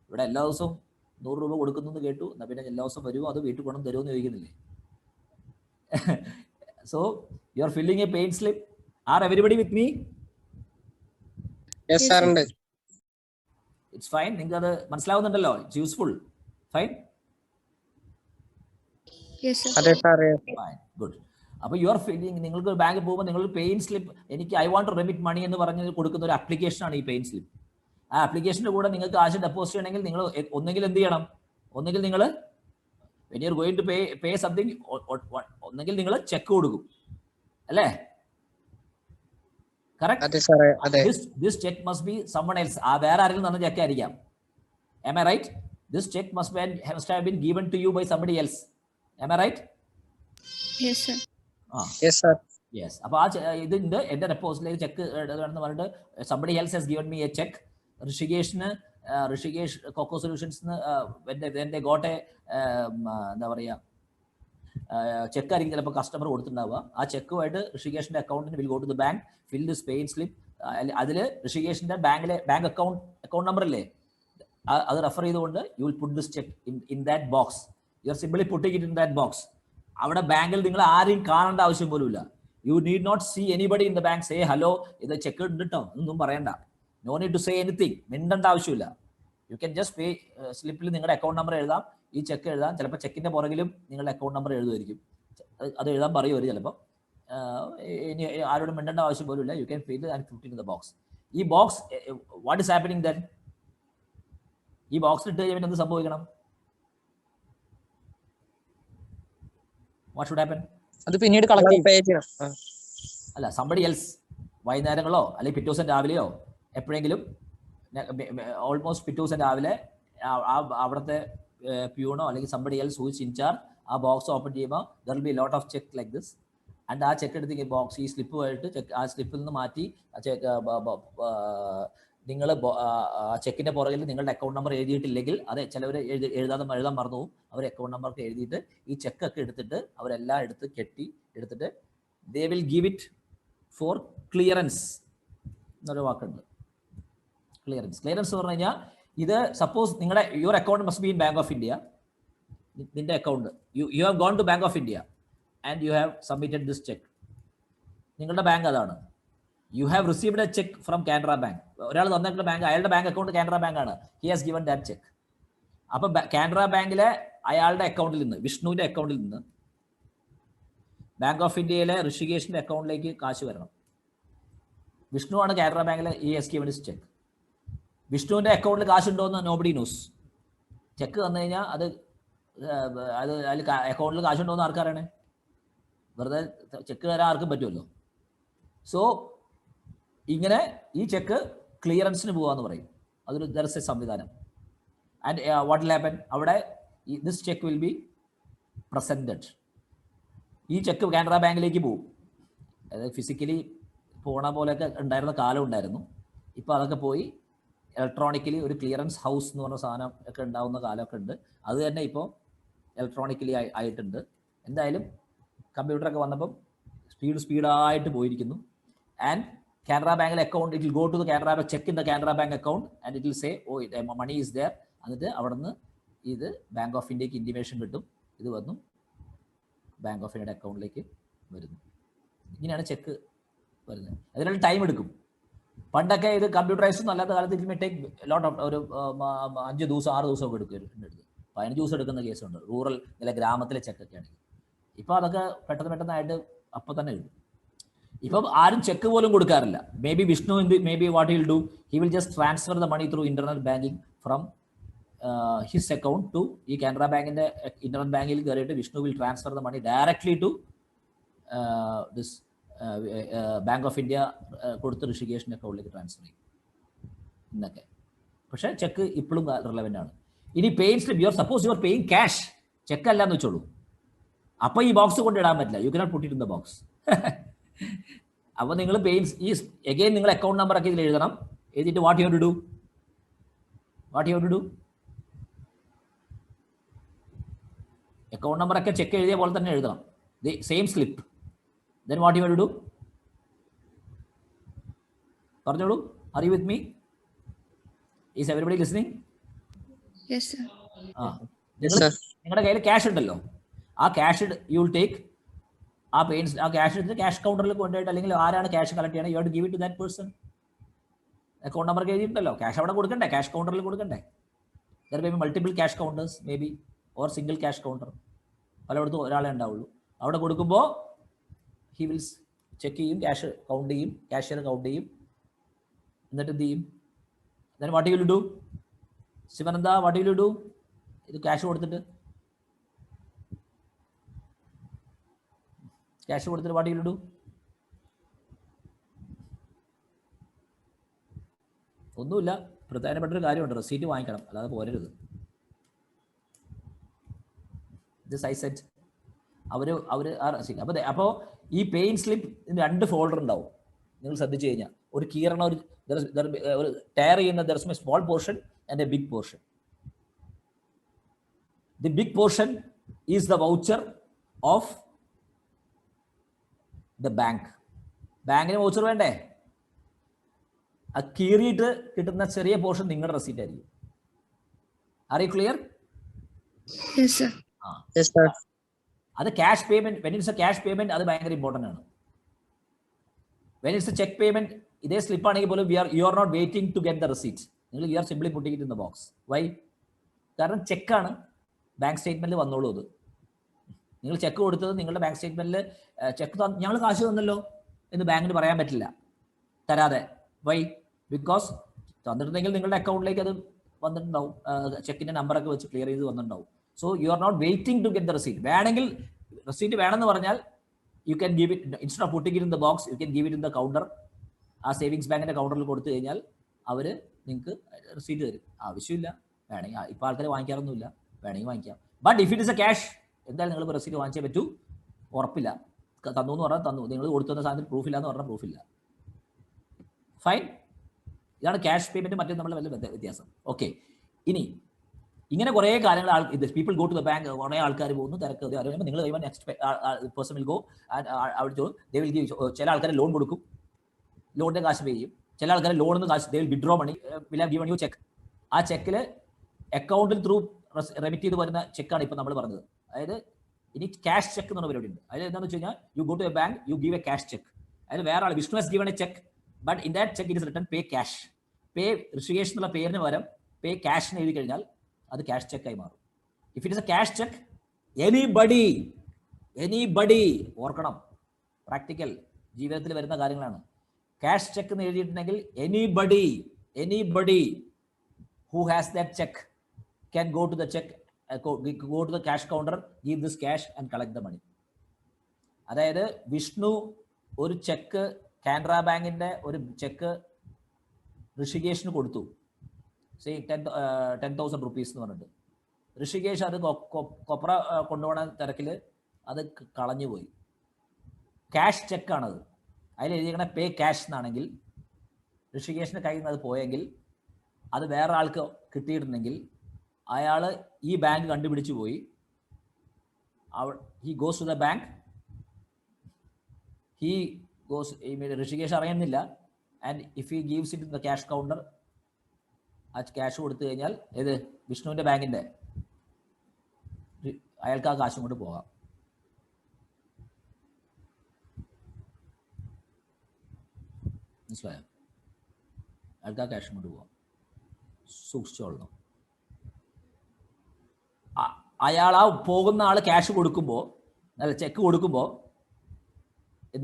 ഇവിടെ എല്ലാ ദിവസവും 100 രൂപ കൊടുക്കുന്നു എന്ന് കേട്ടു, എന്നാൽ പിന്നെ എല്ലാ ദിവസവും വരുമോ അത് വീട്ടിൽ കൊണ്ടു തരുമെന്ന് ചോദിക്കുന്നില്ലേ? So you are filling a paid slip. Are everybody with me? Yes sir. It's fine. നിങ്ങൾക്ക് അത് മനസ്സിലാവുന്നുണ്ടല്ലോ? It's useful. Fine. Yes sir. അതെ സാർ. Fine. Good. അപ്പോൾ യു ആർ ഫില്ലിങ്, നിങ്ങൾക്ക് ബാങ്കിൽ പോകുമ്പോൾ നിങ്ങൾ പെയ്ഡ് സ്ലിപ്പ്, എനിക്ക് ഐ വാണ്ട് ടു റെമിറ്റ് മണി എന്ന് പറഞ്ഞ് കൊടുക്കുന്ന ഒരു ആപ്ലിക്കേഷനാണ് ഈ പെയ്ഡ് സ്ലിപ്പ്. ആ ആപ്ലിക്കേഷൻ്റെ കൂടെ നിങ്ങൾക്ക് കാശ് ഡെപ്പോസിറ്റ് ചെയ്യണമെങ്കിൽ നിങ്ങൾ ഒന്നെങ്കിൽ എന്ത് ചെയ്യണം? ഒന്നെങ്കിൽ നിങ്ങൾ when you are going to pay something, ഒന്നെങ്കിൽ നിങ്ങൾ ചെക്ക് കൊടുക്കും, അല്ലേ? Correct? അതെ സാർ. അതെ. This check must be someone else. ആ വേറെ ആരെങ്കിലും തന്ന ചെക്ക് ആയിരിക്കാം. Am I right? This check must have been given to you by somebody else. Am I right? Yes sir. Yes sir. Yes. അപ്പോൾ ആ ഇതിന്റെ എൻ്റെ ഡെപ്പോസിറ്റിലേക്ക് ചെക്ക് എന്ന് പറഞ്ഞിട്ട് somebody else has given me a check. Rishikesh Coco Solutions when they got a എന്താ പറയുക check ആയിരിക്കും ചിലപ്പോൾ കസ്റ്റമർ കൊടുത്തിട്ടുണ്ടാവുക. ആ ചെക്കുമായിട്ട് ഋഷികേഷിന്റെ അക്കൗണ്ടിന് will go to the bank, fill this paid slip. അതിൽ ഋഷികേഷിന്റെ ബാങ്ക് അക്കൗണ്ട് നമ്പർ ഇല്ലേ, അത് റെഫർ ചെയ്തുകൊണ്ട് you will put this cheque in that box. You are simply putting it in that box. അവിടെ ബാങ്കിൽ നിങ്ങൾ ആരെയും കാണേണ്ട ആവശ്യം പോലുമില്ല. You need not see anybody in the bank say hello ഇത് ചെക്ക് ഉണ്ട് കേട്ടോ ഒന്നും പറയണ്ട. No need to say anything. മിണ്ടേണ്ട ആവശ്യമില്ല. യു ക്യാൻ ജസ്റ്റ് പേ സ്ലിപ്പിൽ നിങ്ങളുടെ അക്കൗണ്ട് നമ്പർ എഴുതാം, ഈ ചെക്ക് എഴുതാം. ചിലപ്പോൾ ചെക്കിന്റെ പുറകിലും നിങ്ങളുടെ അക്കൗണ്ട് നമ്പർ എഴുതുമായിരിക്കും. അത് എഴുതാൻ പറയുമോ ചിലപ്പോൾ. ഇനി ആരോടും മിണ്ടേണ്ട ആവശ്യം പോലും ഇല്ല. You can fill and put in the box. ഈ box what is happening then? ഈ ബോക്സിൽ ഇട്ട് കഴിഞ്ഞാൽ എന്ത് സംഭവിക്കണം? What should happen? അത് പിന്നീട് കളക്ട് ചെയ്യും. അല്ല, സംബഡി എൽസ് വൈകുന്നേരങ്ങളോ അല്ലെങ്കിൽ പിറ്റേ ദിവസം രാവിലെയോ എപ്പോഴെങ്കിലും, ഓൾമോസ്റ്റ് പിറ്റേ ദിവസം രാവിലെ അവിടുത്തെ പ്യൂണോ അല്ലെങ്കിൽ somebody else who is in charge ആ ബോക്സ് ഓപ്പൺ ചെയ്യുമ്പോൾ there will be lot of cheque like this. And ആ ചെക്ക് എടുത്ത് ബോക്സ് ഈ സ്ലിപ്പുമായിട്ട് ആ സ്ലിപ്പിൽ നിന്ന് മാറ്റി നിങ്ങൾ ചെക്കിന്റെ പുറകിൽ നിങ്ങളുടെ അക്കൗണ്ട് നമ്പർ എഴുതിയിട്ടില്ലെങ്കിൽ, അത് ചിലവർ എഴുതാൻ മറന്നു പോകും, അവർ അക്കൗണ്ട് നമ്പർക്ക് എഴുതിയിട്ട് ഈ ചെക്കൊക്കെ എടുത്തിട്ട് അവരെല്ലാം എടുത്തിട്ട് they will give it for clearance എന്നൊരു വാക്കുണ്ട്. ക്ലിയറൻസ് എന്ന് പറഞ്ഞു കഴിഞ്ഞാൽ ഇത് സപ്പോസ് നിങ്ങളുടെ your account must be in bank of India. നിന്റെ account you have gone to bank of India and you have submitted this cheque. നിങ്ങളുടെ ബാങ്ക് അതാണ്. You have received a cheque from Canara bank. ഒരാൾ തന്നിട്ടുള്ള bank, അയാളുടെ bank account Canara bank ആണ്. He has given that cheque. അപ്പൊ കാനറ ബാങ്കിലെ അയാളുടെ അക്കൗണ്ടിൽ നിന്ന്, വിഷ്ണുവിന്റെ അക്കൗണ്ടിൽ നിന്ന് ബാങ്ക് ഓഫ് ഇന്ത്യയിലെ ഋഷികേഷിന്റെ അക്കൗണ്ടിലേക്ക് കാശ് വരണം. വിഷ്ണുവാണ് കാനറ ബാങ്കിലെ E S given this check. വിഷ്ണുവിന്റെ അക്കൗണ്ടിൽ കാശുണ്ടോ എന്ന് നോബഡി ന്യൂസ്. ചെക്ക് തന്നു കഴിഞ്ഞാൽ അതിൽ അക്കൗണ്ടിൽ കാശുണ്ടോ എന്ന് ആർക്കറിയണേ? വെറുതെ ചെക്ക് തരാൻ ആർക്കും പറ്റുമല്ലോ. സോ ഇങ്ങനെ ഈ ചെക്ക് ക്ലിയറൻസിന് പോകാന്ന് പറയും. അതൊരു ദർശ സംവിധാനം. And what will happen? അവിടെ this cheque will be presented. ഈ ചെക്ക് കാനറ ബാങ്കിലേക്ക് പോകും. അതായത് ഫിസിക്കലി പോണ പോലെയൊക്കെ ഉണ്ടായിരുന്ന കാലം ഉണ്ടായിരുന്നു. ഇപ്പോൾ അതൊക്കെ പോയി ഇലക്ട്രോണിക്കലി ഒരു ക്ലിയറൻസ് ഹൗസ് എന്ന് പറഞ്ഞ സാധനം ഒക്കെ ഉണ്ടാവുന്ന കാലമൊക്കെ ഉണ്ട്. അത് തന്നെ ഇപ്പോൾ ഇലക്ട്രോണിക്കലി ആയിട്ടുണ്ട്. എന്തായാലും കമ്പ്യൂട്ടറൊക്കെ വന്നപ്പം സ്പീഡായിട്ട് പോയിരിക്കുന്നു. and Canara Bank account, it will go to the Canara Bank, check in the Canara Bank account, and it will say, oh, money is there. എന്നിട്ട് അവിടെ നിന്ന് ഇത് ബാങ്ക് ഓഫ് ഇന്ത്യക്ക് ഇൻറ്റിമേഷൻ കിട്ടും, ഇത് വന്നു ബാങ്ക് ഓഫ് ഇന്ത്യയുടെ അക്കൗണ്ടിലേക്ക് വരുന്നു. ഇങ്ങനെയാണ് ചെക്ക് വരുന്നത്. അതിനുള്ള ടൈം എടുക്കും. പണ്ടൊക്കെ ഇത് കമ്പ്യൂട്ടറൈസ് ഒന്നും അല്ലാത്ത കാലത്ത് it may take lot of ഒരു 5 ദിവസം 6 ദിവസമൊക്കെ എടുക്കും. 15 ദിവസം എടുക്കുന്ന കേസുണ്ട് റൂറൽ അല്ലെ ഗ്രാമത്തിലെ ചെക്കൊക്കെ ആണെങ്കിൽ. ഇപ്പോൾ അതൊക്കെ പെട്ടെന്നായിട്ട് അപ്പം തന്നെ കിട്ടും. ഇപ്പം ആരും ചെക്ക് പോലും കൊടുക്കാറില്ല. Maybe Vishnu maybe what will do, he will just transfer the money through internet banking from his account to ഈ കാനറ ബാങ്കിന്റെ ഇന്റർനെറ്റ് ബാങ്കിൽ കയറിയിട്ട് Vishnu will transfer the money directly to this bank of India കൊടുത്ത് ഋഷികേഷിന്റെ അക്കൗണ്ടിലേക്ക് transfer ചെയ്യും എന്നൊക്കെ. പക്ഷേ ചെക്ക് ഇപ്പോഴും റിലവൻ്റ് ആണ്. ഇനി paying slip, your suppose your paying cash, check അല്ല എന്ന് വെച്ചോളൂ. അപ്പോൾ ഈ ബോക്സ് കൊണ്ട് ഇടാൻ പറ്റില്ല. You cannot put it in the box. അപ്പോൾ നിങ്ങൾ പേയ്സ് ഈ എഗെയിൻ നിങ്ങൾ അക്കൗണ്ട് നമ്പർ ഒക്കെ ഇതിൽ എഴുതണം. എഴുതിയിട്ട് what you to do, account number ഒക്കെ ചെക്ക് എഴുതിയ പോലെ തന്നെ എഴുതണം. The same slip. Then what you to, പറഞ്ഞോളൂ. Are you with me? Is everybody listening? Yes, sir. നിങ്ങളുടെ കയ്യിൽ ക്യാഷ് ഉണ്ടല്ലോ, ആ ക്യാഷ് യു വിൽ ടേക്ക്, ആ പേയ്സ് ആ ക്യാഷ് എടുത്ത് ക്യാഷ് കൗണ്ടറിൽ കൊണ്ടുപോയിട്ട്, അല്ലെങ്കിൽ ആരാണ് ക്യാഷ് കളക്ട് ചെയ്യണം, you have to give it to that person. Account number എഴുതിയിട്ടുണ്ടല്ലോ, ക്യാഷ് അവിടെ കൊടുക്കണ്ടേ, ക്യാഷ് കൗണ്ടറിൽ കൊടുക്കണ്ടേ. There may be multiple cash counters, may be or single cash counter, പലയിടത്തും ഒരാളെ ഉണ്ടാവുള്ളൂ. അവിടെ കൊടുക്കുമ്പോൾ ഹി വിൽ ചെക്ക് ചെയ്യും, ക്യാഷ് കൗണ്ട് ചെയ്യും, ക്യാഷ്യർ കൗണ്ട് ചെയ്യും. എന്നിട്ട് എന്ത് ചെയ്യും? Then what will do? Sivananda, what will do? ഇത് ക്യാഷ് കൊടുത്തിട്ട് വാട്ട് വിൽ ഡു? ഒന്നുമില്ല, പ്രധാനപ്പെട്ടൊരു കാര്യമുണ്ട്, റെസീറ്റ് വാങ്ങിക്കണം, അല്ലാതെ പോരരുത്. ദിസ് ഐ സെറ്റ് അവർ ആ റെസീറ്റ്. അപ്പോൾ ഈ പേയിങ് സ്ലിപ്പ് 2 ഫോൾഡർ ഉണ്ടാവും. നിങ്ങൾ ശ്രദ്ധിച്ചു കഴിഞ്ഞാൽ ഒരു കീറണ ഒരു ടയർ ചെയ്യുന്ന there is a small portion and a big portion. The big portion is the voucher of the bank. ബാങ്കിന് വൗച്ചർ വേണ്ടേ? ആ കീറിയിട്ട് കിട്ടുന്ന ചെറിയ പോർഷൻ നിങ്ങളുടെ റെസീറ്റ് ആയിരിക്കും. Are you clear? Yes, sir. അത് cash payment, when it's a cash payment അത് ഭയങ്കര ഇമ്പോർട്ടൻ്റ് ആണ്. When it's a cheque payment, ഇതേ സ്ലിപ്പ് ആണെങ്കിൽ പോലും you are not waiting to get the receipt. നിങ്ങൾ you are simply putting it in the box. Why? കാരണം ചെക്കാണ്, bank സ്റ്റേറ്റ്മെന്റിൽ വന്നോളൂ. അത് നിങ്ങൾ ചെക്ക് കൊടുത്തത് നിങ്ങളുടെ ബാങ്ക് സ്റ്റേറ്റ്മെന്റിൽ ചെക്ക് ഞങ്ങൾ കാശ് തന്നല്ലോ എന്ന് ബാങ്കിന് പറയാൻ പറ്റില്ല തരാതെ. വൈ? ബിക്കോസ് തന്നിട്ടുണ്ടെങ്കിൽ നിങ്ങളുടെ അക്കൗണ്ടിലേക്ക് അത് വന്നിട്ടുണ്ടാവും, ചെക്കിന്റെ നമ്പറൊക്കെ വെച്ച് ക്ലിയർ ചെയ്ത് വന്നിട്ടുണ്ടാവും. So you are not waiting to get the receipt. വേണമെങ്കിൽ റെസീറ്റ് വേണമെന്ന് പറഞ്ഞാൽ you can give it, instead of putting it in the box, you can give it in the counter. ആ സേവിങ്സ് ബാങ്കിന്റെ കൗണ്ടറിൽ കൊടുത്തു കഴിഞ്ഞാൽ അവർ നിങ്ങൾക്ക് റെസീറ്റ് തരും. ആവശ്യമില്ല, വേണമെങ്കിൽ ഇപ്പോൾ ആൾക്കാർ വാങ്ങിക്കാറൊന്നുമില്ല, വേണമെങ്കിൽ വാങ്ങിക്കാം. But if it is A cash, എന്തായാലും നിങ്ങൾ റെസീറ്റ് വാങ്ങിച്ചേ പറ്റൂ. ഉറപ്പില്ല, തന്നു എന്ന് പറഞ്ഞാൽ തന്നു, നിങ്ങൾ കൊടുത്തുന്ന സാധനത്തിൽ പ്രൂഫില്ല എന്ന് പറഞ്ഞാൽ പ്രൂഫില്ല. ഫൈൻ. ഇതാണ് ക്യാഷ് പേയ്മെന്റ് മറ്റേ നമ്മളുടെ വലിയ വ്യത്യാസം. ഓക്കെ, ഇനി ഇങ്ങനെ കുറേ കാര്യങ്ങൾ people go to the bank, കുറേ ആൾക്കാർ പോകുന്നു, തിരക്ക് അറിയുമ്പോൾ നിങ്ങൾ കഴിയുമ്പോൾ നെക്സ്റ്റ് പേഴ്സൺ വിൽ ഗോ അവിടെ ദേ വിൽ ഗിവ്. ചില ആൾക്കാർ ലോൺ കൊടുക്കും, ലോണിന്റെ കാശ് പേ ചെയ്യും. ചില ആൾക്കാർ ലോണിൽ നിന്ന് കാശ് they will withdraw money, will have given you cheque. ആ ചെക്കിൽ അക്കൗണ്ടിൽ ത്രൂ റെമിറ്റ് ചെയ്ത് വരുന്ന ചെക്കാണ് ഇപ്പോൾ നമ്മൾ പറഞ്ഞത്. അതായത് ഇനി ക്യാഷ് ചെക്ക് എന്ന് പറഞ്ഞ പരിപാടി ഉണ്ട്. അതായത് എന്താണെന്ന് വെച്ച് കഴിഞ്ഞാൽ you go to a bank, you give a cash cheque. അതായത് വേറെ ആൾ Vishnu has given a cheque, but in that cheque it is written pay cash. Pay Rishikesh എന്നുള്ള പേരിന് പകരം പേ ക്യാഷ് എന്ന് എഴുതി കഴിഞ്ഞാൽ അത് ക്യാഷ് ചെക്കായി മാറും. If it is A cash check, anybody ഓർക്കണം, പ്രാക്ടിക്കൽ ജീവിതത്തിൽ വരുന്ന കാര്യങ്ങളാണ്. ക്യാഷ് ചെക്ക് എന്ന് എഴുതിയിട്ടുണ്ടെങ്കിൽ anybody who has that check can go to the cash counter, give this cash and collect the money. അതായത് വിഷ്ണു ഒരു ചെക്ക്, കാനറ ബാങ്കിന്റെ ഒരു ചെക്ക് ഋഷികേഷിന് കൊടുത്തു, 10,000 rupees എന്ന് പറഞ്ഞിട്ട്. ഋഷികേഷ് അത് കൊപ്ര കൊണ്ടുപോകുന്ന തിരക്കിൽ അത് കളഞ്ഞുപോയി. ക്യാഷ് ചെക്കാണത്, അതിൽ എഴുതിയിരിക്കണ പേ ക്യാഷ് എന്നാണെങ്കിൽ ഋഷികേഷിന്റെ കയ്യിൽ നിന്ന് അത് പോയെങ്കിൽ, അത് വേറെ ആൾക്ക് കിട്ടിയിട്ടുണ്ടെങ്കിൽ അയാൾ ഈ ബാങ്ക് കണ്ടുപിടിച്ചു പോയി. He goes to the bank, he goes Rishikesh അറിയുന്നില്ല. And if he gives it in the cash counter, ആ ക്യാഷ് കൊടുത്തു കഴിഞ്ഞാൽ ഏത് വിഷ്ണുവിൻ്റെ ബാങ്കിൻ്റെ അയാൾക്ക് ആ കാശും കൊണ്ട് പോകാം. മനസ്സിലായോ? അയാൾക്ക് ആ ക്യാഷും കൊണ്ട് പോകാം. സൂക്ഷിച്ചോളണം. അയാൾ ആ പോകുന്ന ആൾ ക്യാഷ് കൊടുക്കുമ്പോൾ, അല്ല ചെക്ക് കൊടുക്കുമ്പോൾ,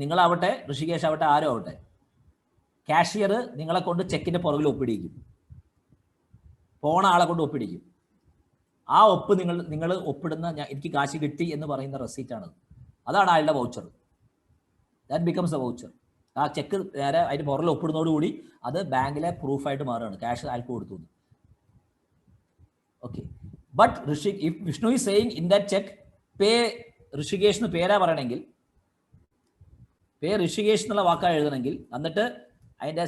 നിങ്ങളാവട്ടെ ഋഷികേഷ് ആവട്ടെ ആരോ ആവട്ടെ, കാഷ്യർ നിങ്ങളെ കൊണ്ട് ചെക്കിൻ്റെ പുറകിൽ ഒപ്പിടിക്കും. പോണ ആളെ കൊണ്ട് ഒപ്പിടിക്കും. ആ ഒപ്പ് നിങ്ങൾ ഒപ്പിടുന്ന എനിക്ക് കാശ് കിട്ടി എന്ന് പറയുന്ന റെസീറ്റാണ്. അതാണ് അയാളുടെ voucher. That becomes A voucher. ആ ചെക്ക് നേരെ അതിൻ്റെ പുറകിൽ ഒപ്പിടുന്നതോടുകൂടി അത് ബാങ്കിലെ പ്രൂഫായിട്ട് മാറുകയാണ്, ക്യാഷ് അയാൾക്ക് കൊടുത്തു. Okay. But if Vishnu is saying in that cheque pay Rishikesh എന്ന് പേരാ പറയണമെങ്കിൽ, പേ ഋഷികേഷ് എന്നുള്ള വാക്കാ എഴുതണമെങ്കിൽ, എന്നിട്ട് അതിൻ്റെ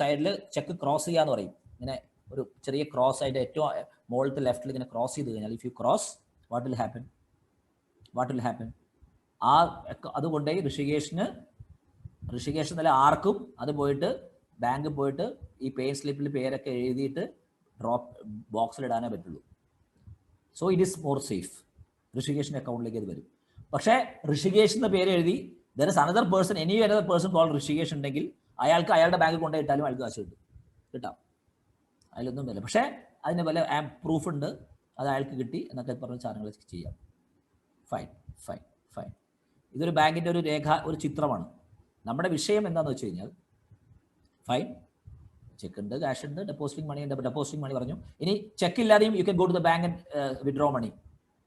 സൈഡിൽ ചെക്ക് ക്രോസ് ചെയ്യാന്ന് പറയും. ഇങ്ങനെ ഒരു ചെറിയ ക്രോസ് അതിൻ്റെ ഏറ്റവും മുകളിലത്തെ ലെഫ്റ്റിൽ ഇങ്ങനെ ക്രോസ് ചെയ്ത് കഴിഞ്ഞാൽ, if you cross what will happen? ആ അതുകൊണ്ട് ഋഷികേഷ് എന്നല്ല ആർക്കും അത് പോയിട്ട് ബാങ്കിൽ പോയിട്ട് ഈ പേ സ്ലിപ്പിൽ പേരൊക്കെ എഴുതിയിട്ട് ഡ്രോപ്പ് ബോക്സിൽ ഇടാനേ പറ്റുള്ളൂ. So it is more safe. ഋഷികേഷിൻ്റെ അക്കൗണ്ടിലേക്ക് അത് വരും. പക്ഷേ ഋഷികേഷ് എന്ന പേര് എഴുതി there is another person, any another person called Rishikesh ഉണ്ടെങ്കിൽ അയാൾക്ക് അയാളുടെ ബാങ്കിൽ കൊണ്ടുപോയിട്ടാലും അയാൾക്ക് കാശ് കിട്ടാം. അതിലൊന്നും വില. പക്ഷേ അതിന് വല്ല പ്രൂഫ് ഉണ്ട്, അത് അയാൾക്ക് കിട്ടി എന്നൊക്കെ പറഞ്ഞ സാധനങ്ങൾ ചെയ്യാം. ഫൈൻ. ഇതൊരു ബാങ്കിൻ്റെ ഒരു രേഖ, ഒരു ചിത്രമാണ്. നമ്മുടെ വിഷയം എന്താണെന്ന് വെച്ച് കഴിഞ്ഞാൽ, ഫൈൻ, ചെക്ക് ഉണ്ട്, ക്യാഷ് ഉണ്ട്, ഡെപ്പോസിറ്റിംഗ് മണി ഉണ്ട്. ഡെപ്പോസിറ്റിംഗ് മണി പറഞ്ഞു. ഇനി ചെക്ക് ഇല്ലാതെയും you can go to the bank and withdraw money.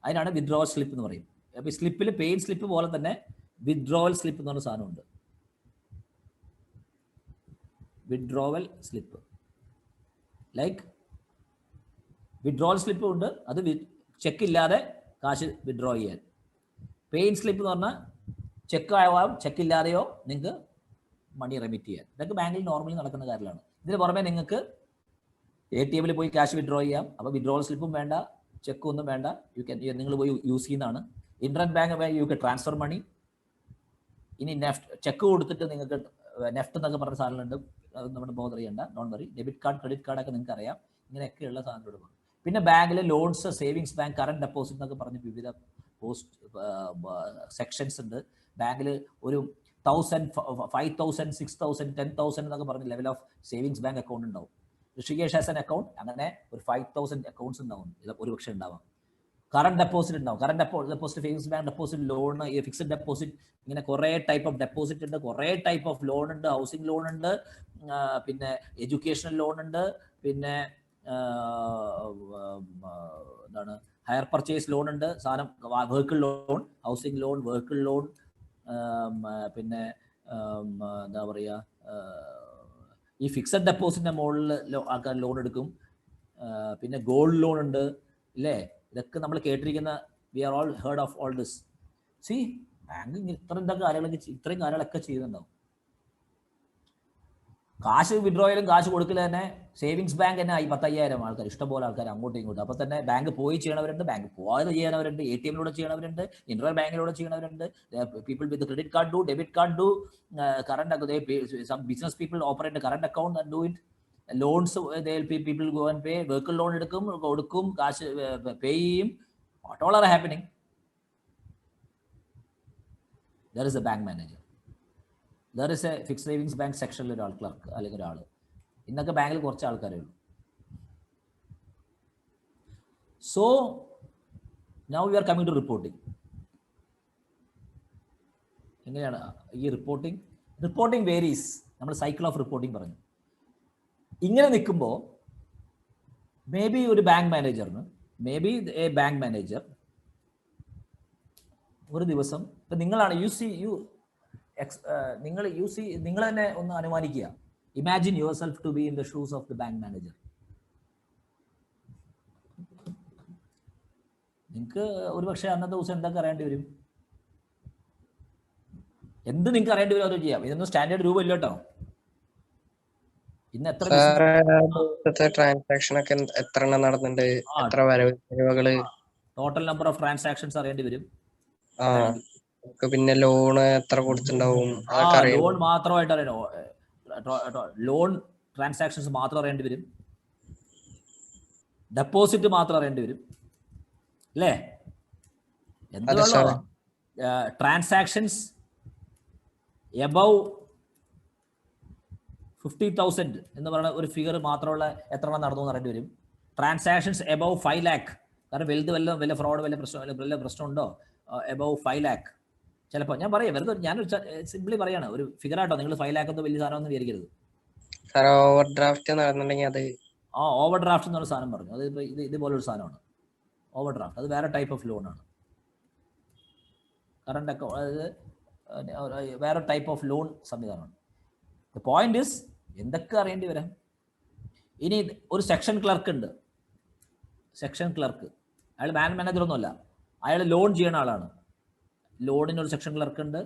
അതിനാണ് വിഡ്രോവൽ സ്ലിപ്പ് എന്ന് പറയും. അപ്പോൾ ഈ സ്ലിപ്പിൽ പെയ്ഡ് സ്ലിപ്പ് പോലെ തന്നെ വിഡ്രോവൽ സ്ലിപ്പ് എന്ന് പറഞ്ഞ സാധനമുണ്ട്. Withdrawal slip like withdrawal slip ഉണ്ട്, അത് ചെക്ക് ഇല്ലാതെ കാശ് വിഡ്രോ ചെയ്യാൻ. പെയ്ഡ് സ്ലിപ്പ് എന്ന് പറഞ്ഞാൽ ചെക്ക് ആവാം, ചെക്ക് ഇല്ലാതെയോ നിങ്ങൾക്ക് മണി റെമിറ്റ് ചെയ്യാൻ. ഇതൊക്കെ ബാങ്കിൽ നോർമലി നടക്കുന്ന കാര്യമാണ്. ഇതിന് പുറമെ നിങ്ങൾക്ക് ATM പോയി ക്യാഷ് വിഡ്രോ ചെയ്യാം. അപ്പോൾ വിഡ്രോവൽ സ്ലിപ്പും വേണ്ട, ചെക്കും ഒന്നും വേണ്ട, നിങ്ങൾ പോയി യൂസ് ചെയ്യുന്നതാണ്. Internet bank you can transfer money. ഇനി നെഫ്റ്റ് ചെക്ക് കൊടുത്തിട്ട് നിങ്ങൾക്ക് നെഫ്റ്റ് എന്നൊക്കെ പറഞ്ഞ സാധനങ്ങളുണ്ട്, അത് നമ്മൾ ബോധർ ചെയ്യേണ്ട, don't worry. Debit card, credit കാർഡൊക്കെ നിങ്ങൾക്ക് അറിയാം. ഇങ്ങനെയൊക്കെയുള്ള സാധനങ്ങളോട് പോകും. പിന്നെ ബാങ്കിലെ loans, savings bank, current deposit എന്നൊക്കെ പറഞ്ഞ് വിവിധ സെക്ഷൻസ് ഉണ്ട്. ബാങ്കിൽ ഒരു 1000, 5000, 6000, 10,000 എന്നൊക്കെ പറഞ്ഞ level of savings bank account ഉണ്ടാവും. ഋഷികേഷ് ഹാസ് ആൻ അക്കൗണ്ട്, അങ്ങനെ ഒരു 5000 അക്കൗണ്ട്സ് ഉണ്ടാവും, ഒരു പക്ഷേ ഉണ്ടാവാം. കറണ്ട് ഡെപ്പോസിറ്റ് ഉണ്ടാവും. Current deposit, savings bank deposit, loan, fixed deposit, ഇങ്ങനെ കുറേ ടൈപ്പ് ഓഫ് ഡെപ്പോസിറ്റ് ഉണ്ട്, കുറേ ടൈപ്പ് ഓഫ് ലോൺ ഉണ്ട്. ഹൗസിംഗ് ലോൺ ഉണ്ട്, പിന്നെ എഡ്യൂക്കേഷണൽ ലോൺ ഉണ്ട്, പിന്നെ എന്താണ് ഹയർ പർച്ചേസ് ലോൺ ഉണ്ട്, സാധനം vehicle loan, housing loan, vehicle loan, പിന്നെ എന്താ പറയുക, ഈ ഫിക്സഡ് ഡെപ്പോസിറ്റിൻ്റെ മുകളിൽ ആൾക്കാർ ലോൺ എടുക്കും. പിന്നെ ഗോൾഡ് ലോൺ ഉണ്ട്, ഇല്ലേ? ഇതൊക്കെ നമ്മൾ കേട്ടിരിക്കുന്ന, we are all heard of all this. സി ബാങ്ക് ഇത്രയും കാര്യങ്ങളൊക്കെ ചെയ്യുന്നുണ്ടാവും. കാശ് വിഡ്രോയിലും കാശ് കൊടുക്കൽ തന്നെ സേവിങ്സ് ബാങ്ക് തന്നെ 10,000 ആൾക്കാർ, ഇഷ്ടംപോലെ ആൾക്കാർ അങ്ങോട്ടും ഇങ്ങോട്ടും. അപ്പോൾ തന്നെ ബാങ്ക് പോയി ചെയ്യണവരുണ്ട്, ബാങ്ക് പോകാതെ ചെയ്യണവരുണ്ട്, ATM ചെയ്യണവരുണ്ട്, ഇന്റർനെറ്റ് ബാങ്കിലൂടെ ചെയ്യണവരുണ്ട്. People with credit card do, debit card do, current some business people operate current account and do it. Loans people go and pay, vehicle loan കൊടുക്കും, കാശ് പേ ചെയ്യും. What all are happening? There is a bank manager, there is a fixed savings bank സെക്ഷനിൽ ഒരാൾ, clerk അല്ലെങ്കിൽ ഒരാൾ. ഇന്നൊക്കെ ബാങ്കിൽ കുറച്ച് ആൾക്കാരേ ഉള്ളൂ. So now we are coming to reporting. എങ്ങനെയാണ് ഈ റിപ്പോർട്ടിംഗ് വേരീസ്. നമ്മൾ സൈക്കിൾ ഓഫ് റിപ്പോർട്ടിംഗ് പറഞ്ഞു. ഇങ്ങനെ നിൽക്കുമ്പോൾ മേ ബി ഒരു ബാങ്ക് മാനേജറിന്, ഒരു ദിവസം, ഇപ്പം നിങ്ങളാണ് നിങ്ങൾ തന്നെ ഒന്ന് അനുമാനിക്കുക. Imagine yourself to be in the shoes of the bank manager. നിങ്ങൾക്ക് ഒരു പക്ഷേ അന്നത്തെ ദിവസം എന്തൊക്കെ അറിയേണ്ടി വരും? എന്ത് നിങ്ങൾക്ക് അറിയേണ്ടി വരും അത് ചെയ്യാം. ഇതൊന്നും സ്റ്റാൻഡേർഡ് രൂപ ഇല്ല കേട്ടോ. ഇന്ന് എത്ര ട്രാൻസാക്ഷൻ ഒക്കെ എത്ര എണ്ണം നടന്നിട്ടുണ്ട്, എത്ര വരവുകള്, ടോട്ടൽ നമ്പർ ഓഫ് ട്രാൻസാക്ഷൻസ് അറിയേണ്ടി വരും. പിന്നെ ലോണ് എത്ര കൊടുത്തിട്ടുണ്ടാവും അതൊക്കെ അറിയാം. ലോൺ മാത്രമായിട്ട് അറിയണോ? ലോൺ ട്രാൻസാക്ഷൻസ് മാത്രം അറിയേണ്ടി വരും, ഡെപ്പോസിറ്റ് മാത്രം അറിയേണ്ടി വരും അല്ലേ? എന്തുള്ളോ ട്രാൻസാക്ഷൻസ് എബവ് 50,000 എന്ന് പറയുന്ന ഒരു ഫിഗർ മാത്രമുള്ള എത്ര എണ്ണം നടന്നു എന്ന് അറിയേണ്ടി വരും. ട്രാൻസാക്ഷൻസ് എബവ് 5 lakh, കാരണം വല്ല ഫ്രോഡ് വല്ല പ്രശ്നമുണ്ടോ? എബവ് 5 lakh ചിലപ്പോൾ ഞാൻ പറയാം, വെറുതെ ഞാനൊരു സിംപ്ലി പറയാണ്, ഒരു ഫിഗർ ആട്ടോ. നിങ്ങൾ 5 lakh വലിയ സാധനമൊന്നും വിചാരിക്കരുത്. ഓവർ ഡ്രാഫ്റ്റ് നടന്നിട്ടുണ്ടെങ്കിൽ അത് ഓവർ ഡ്രാഫ്റ്റ് എന്നൊരു സാധനം പറഞ്ഞു, അത് ഇതുപോലൊരു സാധനമാണ് ഓവർ ഡ്രാഫ്റ്റ്. അത് വേറെ ടൈപ്പ് ഓഫ് ലോണാണ്. കറണ്ട് അക്കൗണ്ട് അതായത് വേറെ ടൈപ്പ് ഓഫ് ലോൺ സംവിധാനമാണ്. ദ പോയിന്റ് ഇസ് എന്തൊക്കെ അറിയേണ്ടി വരാം. ഇനി ഒരു സെക്ഷൻ ക്ലർക്ക് ഉണ്ട്, സെക്ഷൻ ക്ലർക്ക്. അയാൾ മാനേജറൊന്നുമല്ല, അയാൾ ലോൺ ചെയ്യുന്ന ആളാണ്. ലോണിനൊരു സെക്ഷൻ ക്ലർക്ക് ഉണ്ട്.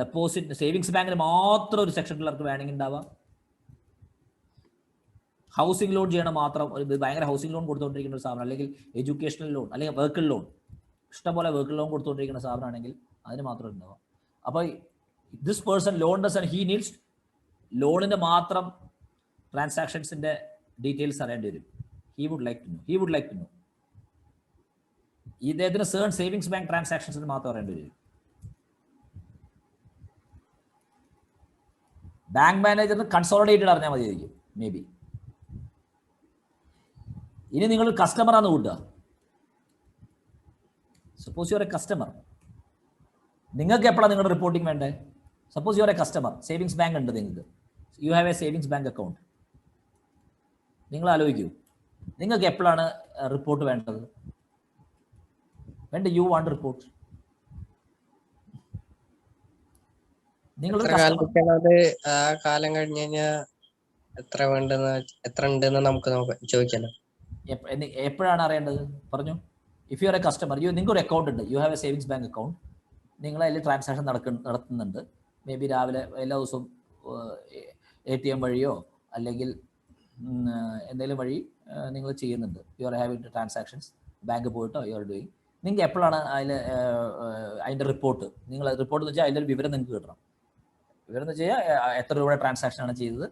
ഡെപ്പോസിറ്റ് സേവിങ്സ് ബാങ്കിന് മാത്രം ഒരു സെക്ഷൻ ക്ലർക്ക് വേണമെങ്കിൽ ഉണ്ടാവാം. ഹൗസിംഗ് ലോൺ ചെയ്യണം മാത്രം, ഒരു ഭയങ്കര ഹൗസിംഗ് ലോൺ കൊടുത്തുകൊണ്ടിരിക്കുന്ന ഒരു സ്ഥാപനം, അല്ലെങ്കിൽ എഡ്യൂക്കേഷണൽ ലോൺ, അല്ലെങ്കിൽ വെഹിക്കിൾ ലോൺ, ഇഷ്ടംപോലെ വെഹിക്കിൾ ലോൺ കൊടുത്തുകൊണ്ടിരിക്കുന്ന സ്ഥാപനമാണെങ്കിൽ അതിന് മാത്രം ഉണ്ടാവാം. അപ്പോൾ this person loan doesn't he needs ലോണിൻ്റെ മാത്രം ട്രാൻസാക്ഷൻസിൻ്റെ ഡീറ്റെയിൽസ് അറിയേണ്ടി വരും. He would like to know ഇദ്ദേഹത്തിന് സേവിങ്സ് ബാങ്ക് ട്രാൻസാക്ഷൻസിന് മാത്രം അറിയേണ്ടി വരും. ബാങ്ക് മാനേജറിന് കൺസോളിഡേറ്റഡ് അറിഞ്ഞാൽ മതിയായിരിക്കും മേ ബി. ഇനി നിങ്ങൾ കസ്റ്റമറാന്ന് കൂട്ടുക. സപ്പോസ് യുവർ എ കസ്റ്റമർ, നിങ്ങൾക്ക് എപ്പോഴാണ് നിങ്ങളുടെ റിപ്പോർട്ടിംഗ് വേണ്ടേ? Suppose your A customer, savings bank ഉണ്ട് നിങ്ങൾക്ക്, you have A savings bank account. നിങ്ങൾ ആലോചിക്കൂ, നിങ്ങൾക്ക് എപ്പോഴാണ് റിപ്പോർട്ട് വേണ്ടത്? You want report. നിങ്ങൾ ആ കാലം കഴിഞ്ഞ് കഴിഞ്ഞാൽ എത്ര ഉണ്ടെന്ന് നമുക്ക് ചോദിക്കാലോ. എപ്പോഴാണ് അറിയേണ്ടത് പറഞ്ഞു? If you R A customer, നിങ്ങൾക്ക് ഒരു അക്കൗണ്ട് ഉണ്ട്, you have A savings bank account. നിങ്ങൾ അതിൽ ട്രാൻസാക്ഷൻ നടത്തുന്നുണ്ട്. മേ ബി രാവിലെ എല്ലാ ദിവസവും ATM വഴിയോ അല്ലെങ്കിൽ എന്തെങ്കിലും വഴി നിങ്ങൾ ചെയ്യുന്നുണ്ട്. You are having transactions, bank പോയിട്ടോ യു ആർ ഡൂയിങ്. നിങ്ങൾക്ക് എപ്പോഴാണ് അതിൻ്റെ റിപ്പോർട്ട്? നിങ്ങൾ റിപ്പോർട്ട് എന്ന് വെച്ചാൽ അതിൻ്റെ ഒരു വിവരം നിങ്ങൾക്ക് കിട്ടണം. വിവരം എന്ന് വെച്ചാൽ എത്ര രൂപയുടെ ട്രാൻസാക്ഷനാണ് ചെയ്തത്,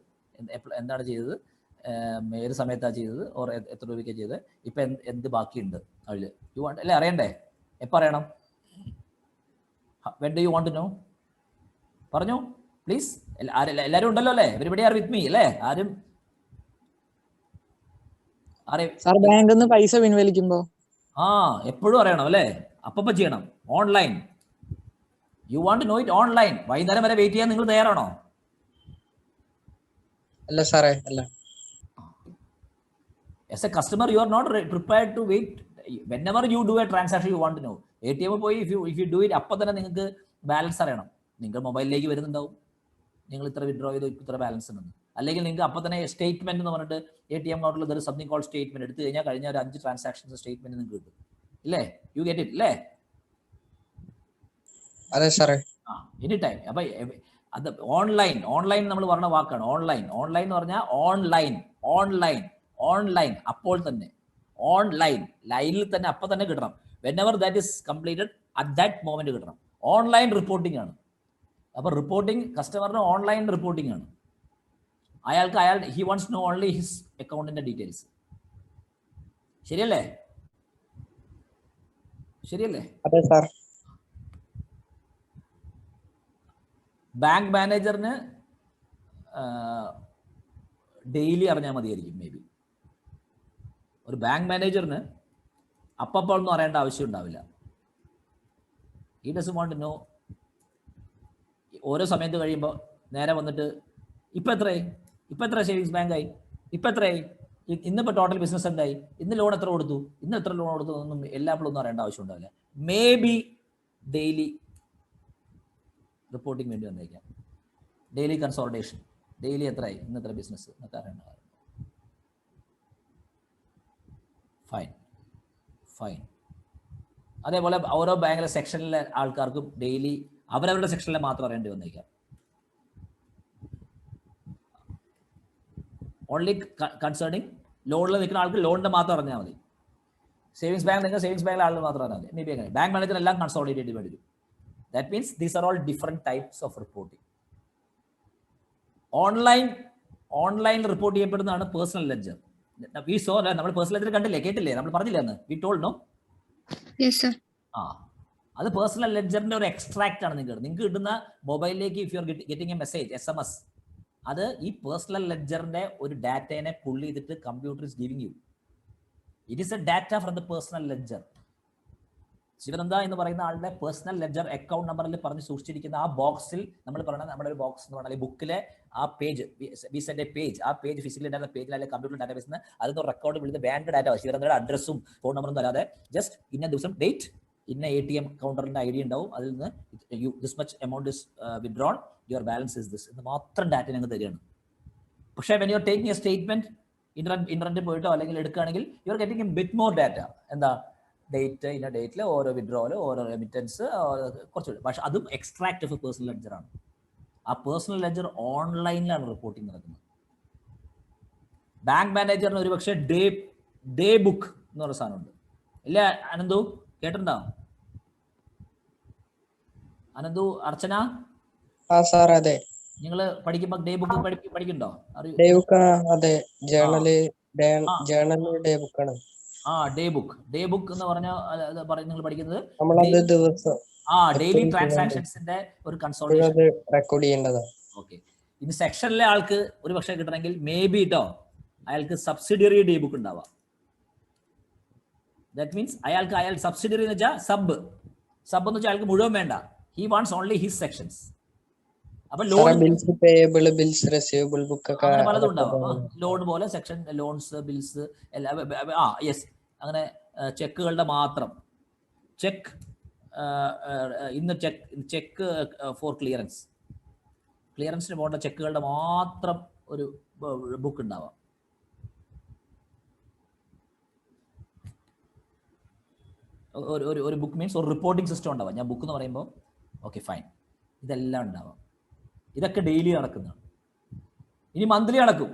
എന്താണ് ചെയ്തത്, ഏത് സമയത്താണ് ചെയ്തത്, ഓർ എത്ര രൂപയ്ക്കാണ് ചെയ്തത്, ഇപ്പം എന്ത് ബാക്കിയുണ്ട് അതിൽ. യു വാണ്ട് അല്ലേ അറിയണ്ടേ? എപ്പോൾ അറിയണം? When do you want to know? പറഞ്ഞു പ്ലീസ്. എല്ലാവരും ഉണ്ടല്ലോ അല്ലേ? എവരിബഡി ആർ വിത്ത് മീ അല്ലേ? ആരും ബാങ്കിൽ നിന്ന് പൈസ പിൻവലിക്കുമ്പോ എപ്പോഴും അറിയണം അല്ലേ? അപ്പം ചെയ്യണം. Online, you want to know it online. വൈകുന്നേരം വരെ വെയിറ്റ് ചെയ്യാൻ നിങ്ങൾ തയ്യാറാണോ? അല്ല സാറേ, അല്ല. As a customer, you are not prepared to wait. Whenever you do a transaction, you want to know. ATM പോയി if you do it, അപ്പം തന്നെ നിങ്ങൾക്ക് ബാലൻസ് അറിയണം. നിങ്ങൾ മൊബൈലിലേക്ക് വരുന്നുണ്ടാവും, നിങ്ങൾ ഇത്ര വിഡ്രോ ചെയ്തു, ഇത്ര ബാലൻസ് ഉണ്ടെന്ന്. അല്ലെങ്കിൽ നിങ്ങൾക്ക് അപ്പം തന്നെ സ്റ്റേറ്റ്മെന്റ് എന്ന് പറഞ്ഞിട്ട് ATM അക്കൗണ്ടിൽ ഒരു സംതിങ് കോൾ സ്റ്റേറ്റ്മെന്റ് എടുത്തു കഴിഞ്ഞാൽ കഴിഞ്ഞ ഒരു 5 ട്രാൻസാക്ഷൻസ് സ്റ്റേറ്റ്മെന്റ് നിങ്ങൾക്ക് കിട്ടും ഇല്ലേ? യു ഗെറ്റ് ഇറ്റ് അല്ലേ? അതെ സാറേ. Any time. അപ്പൊ അത് ഓൺലൈൻ നമ്മൾ പറഞ്ഞ വാക്കാണ് ഓൺലൈൻ. ഓൺലൈൻ എന്ന് പറഞ്ഞാൽ ഓൺലൈൻ അപ്പോൾ തന്നെ, ഓൺലൈൻ ലൈനിൽ തന്നെ അപ്പം തന്നെ കിട്ടണം. Whenever that is completed at that moment കിട്ടണം. ഓൺലൈൻ റിപ്പോർട്ടിംഗ് ആണ്. അപ്പൊ റിപ്പോർട്ടിംഗ് കസ്റ്റമറിന് ഓൺലൈൻ റിപ്പോർട്ടിംഗ് ആണ്. He wants know only his അക്കൗണ്ടിന്റെ ഡീറ്റെയിൽസ്. ശരിയല്ലേ? അതെ സാർ. ബാങ്ക് മാനേജറിന് ഡെയിലി അറിഞ്ഞാൽ മതിയായിരിക്കും മേ ബി. ഒരു ബാങ്ക് മാനേജറിന് അപ്പപ്പോഴൊന്നും അറിയേണ്ട ആവശ്യം ഉണ്ടാവില്ല. ഈ ഡസൻ വാണ്ട് ടു നോ. ഓരോ സമയത്ത് കഴിയുമ്പോൾ നേരെ വന്നിട്ട് ഇപ്പം എത്ര സേവിങ്സ് ബാങ്കായി, ഇപ്പം എത്രയായി, ഇന്നിപ്പോൾ ടോട്ടൽ ബിസിനസ് എന്തായി, ഇന്ന് ലോൺ എത്ര കൊടുത്തു, ഇന്ന് എത്ര ലോൺ കൊടുത്തു എന്നൊന്നും എല്ലാപ്പോഴൊന്നും അറിയേണ്ട ആവശ്യം ഉണ്ടാവില്ല. മേ ബി ഡെയിലി റിപ്പോർട്ടിംഗ് വേണ്ടി വന്നേക്കാം. ഡെയിലി കൺസോൾട്ടേഷൻ, ഡെയിലി എത്രയായി, ഇന്ന് എത്ര ബിസിനസ് എന്നൊക്കെ അറിയേണ്ട കാര്യം. ഫൈൻ. അതേപോലെ ഓരോ ബാങ്കിലെ സെക്ഷനിലെ ആൾക്കാർക്കും ഡെയിലി അവരവരുടെ സെക്ഷനിലെ മാത്രം അറിയേണ്ടി വന്നേക്കാം. ഓൺലി കൺസേണിങ് ലോണിൽ നിൽക്കുന്ന ആൾക്ക് ലോണിൻ്റെ മാത്രം അറിഞ്ഞാൽ മതി. സേവിങ്സ് ബാങ്ക് നിങ്ങൾ സേവിങ്സ് ബാങ്കിലെ ആളുകൾ മാത്രമല്ല, മേ ബി അങ്ങനെ ബാങ്ക് മാനേജർ എല്ലാം കൺസോളിഡേറ്റ് ചെയ്ത് വരും. That means these are all different types of reporting. Online report ചെയ്യപ്പെടുന്നതാണ് പേഴ്സണൽ ലെഡ്ജർ. വി സോ നമ്മൾ പേഴ്സണൽ ലെഡ്ജർ കണ്ടില്ലേ, കേട്ടില്ലേ, നമ്മൾ പറഞ്ഞില്ലേ അന്ന്, we told no. Yes, sir. ആ, അത് പേഴ്സണൽ ലെഡ്ജറിന്റെ ഒരു എക്സ്ട്രാക്ട് ആണ് നിങ്ങൾക്ക് കിട്ടുന്ന മൊബൈലിലേക്ക്. If you are getting a message SMS, അത് ഈ പേഴ്സണൽ ലെഡ്ജറിന്റെ ഒരു ഡാറ്റേനെ പുൾ ചെയ്തിട്ട് computer is giving you. It is a data from the personal ledger. Shivananda എന്ന് പറയുന്ന ആളുടെ പേഴ്സണൽ ലെഡ്ജർ അക്കൗണ്ട് നമ്പറിൽ പറഞ്ഞ് സൂക്ഷിച്ചിരിക്കുന്ന ആ ബോക്സിൽ നമ്മൾ പറയുന്നത് നമ്മുടെ ഒരു ബോക്സ് എന്ന് പറഞ്ഞാൽ ബുക്കിലെ ആ page, we send a page, ആ പേജ് ഫിസിക്കലി ഉണ്ടായിരുന്ന പേജിൽ അല്ലെങ്കിൽ കമ്പ്യൂട്ടർ ഡാറ്റാബേസിൽ നിന്ന് അതിന് റെക്കോർഡ് വിളിച്ച് ബാങ്ക് ഡാറ്റ, ശിവനന്ദയുടെ അഡ്രസ്സും ഫോൺ നമ്പറും തരാതെ ജസ്റ്റ് ഇന്ന ദിവസം ഡേറ്റ്, ഇന്ന ATM കൗണ്ടറിന്റെ ID ഉണ്ടാവും, അതിൽ നിന്ന് this much amount is withdrawn, your balance is this എന്ന് മാത്രം ഡാറ്റ ഞങ്ങൾ തരികയാണ്. പക്ഷേ when you are taking a statement internet പോയിട്ടോ അല്ലെങ്കിൽ എടുക്കുകയാണെങ്കിൽ you are getting a bit more data. എന്താ ഡേറ്റ്, ഇന്ന ഡേറ്റിൽ ഓരോ വിഡ്രോവൽ, ഓരോ റെമിറ്റൻസ്, കുറച്ചുകൂടി. പക്ഷെ അതും എക്സ്ട്രാക്ട് ഓഫ് പേഴ്സണൽ ലെഡ്ജറാണ്. ആ പേഴ്സണൽ ലെഡ്ജർ ഓൺലൈനിലാണ് റിപ്പോർട്ടിംഗ് നടക്കുന്നത്. ബാങ്ക് മാനേജറിന് ഒരു പക്ഷേ ഡേ ബുക്ക് എന്ന് പറഞ്ഞ സാധനമുണ്ട്. ഇല്ല അനന്തു, കേട്ടിട്ടുണ്ടോ? അനന്തു, അർച്ചന, സാർ അതെ. നിങ്ങൾ പഠിക്കുമ്പോ ഡേ ബുക്ക് പഠിക്കുന്നുണ്ടോ? ഡേ ബുക്ക്, അതെ. ജേണല് ഡേ ബുക്കാണ്. ഡേ ബുക്ക് എന്ന് പറഞ്ഞാൽ നിങ്ങൾ പഠിക്കുന്നത് നമ്മളത് ദിവസം ഡെയിലി ട്രാൻസാക്ഷൻസിന്റെ ഒരു കൺസോൾട്ടേഷൻ റെക്കോർഡ് ചെയ്യേണ്ടതാണ്. ഓക്കെ. ഇനി സെക്ഷനിലെ ആൾക്ക് ഒരു പക്ഷേ കിട്ടണമെങ്കിൽ മേ ബി അയാൾക്ക് സബ്സിഡിയറി ഡേ ബുക്ക് ഉണ്ടാവാം. ദാറ്റ് മീൻസ് അയാൾ സബ്സിഡിയറി എന്ന് വെച്ചാൽ സബ് എന്ന് വെച്ചാൽ അയാൾക്ക് മുഴുവൻ വേണ്ട. He wants only his sections. അപ്പൊ loan, bills payable, bills receivable book ഒക്കെ പലതും ഉണ്ടാവും. ലോൺ പോലെ സെക്ഷൻ, ലോൺസ്, ബിൽസ്, യെസ്, അങ്ങനെ ചെക്കുകളുടെ മാത്രം ചെക്ക്, ഇന്ന് ചെക്ക് ഫോർ ക്ലിയറൻസിന് പോകേണ്ട ചെക്കുകളുടെ മാത്രം ഒരു ബുക്ക് ഉണ്ടാവാം. ഒരു ബുക്ക് മീൻസ് ഒരു റിപ്പോർട്ടിംഗ് സിസ്റ്റം ഉണ്ടാവാം. ഞാൻ ബുക്ക് എന്ന് പറയുമ്പോൾ ഓക്കെ ഫൈൻ, ഇതെല്ലാം ഉണ്ടാവാം. ഇതൊക്കെ ഡെയിലി നടക്കുന്നതാണ്. ഇനി മന്ത്ലി നടക്കും,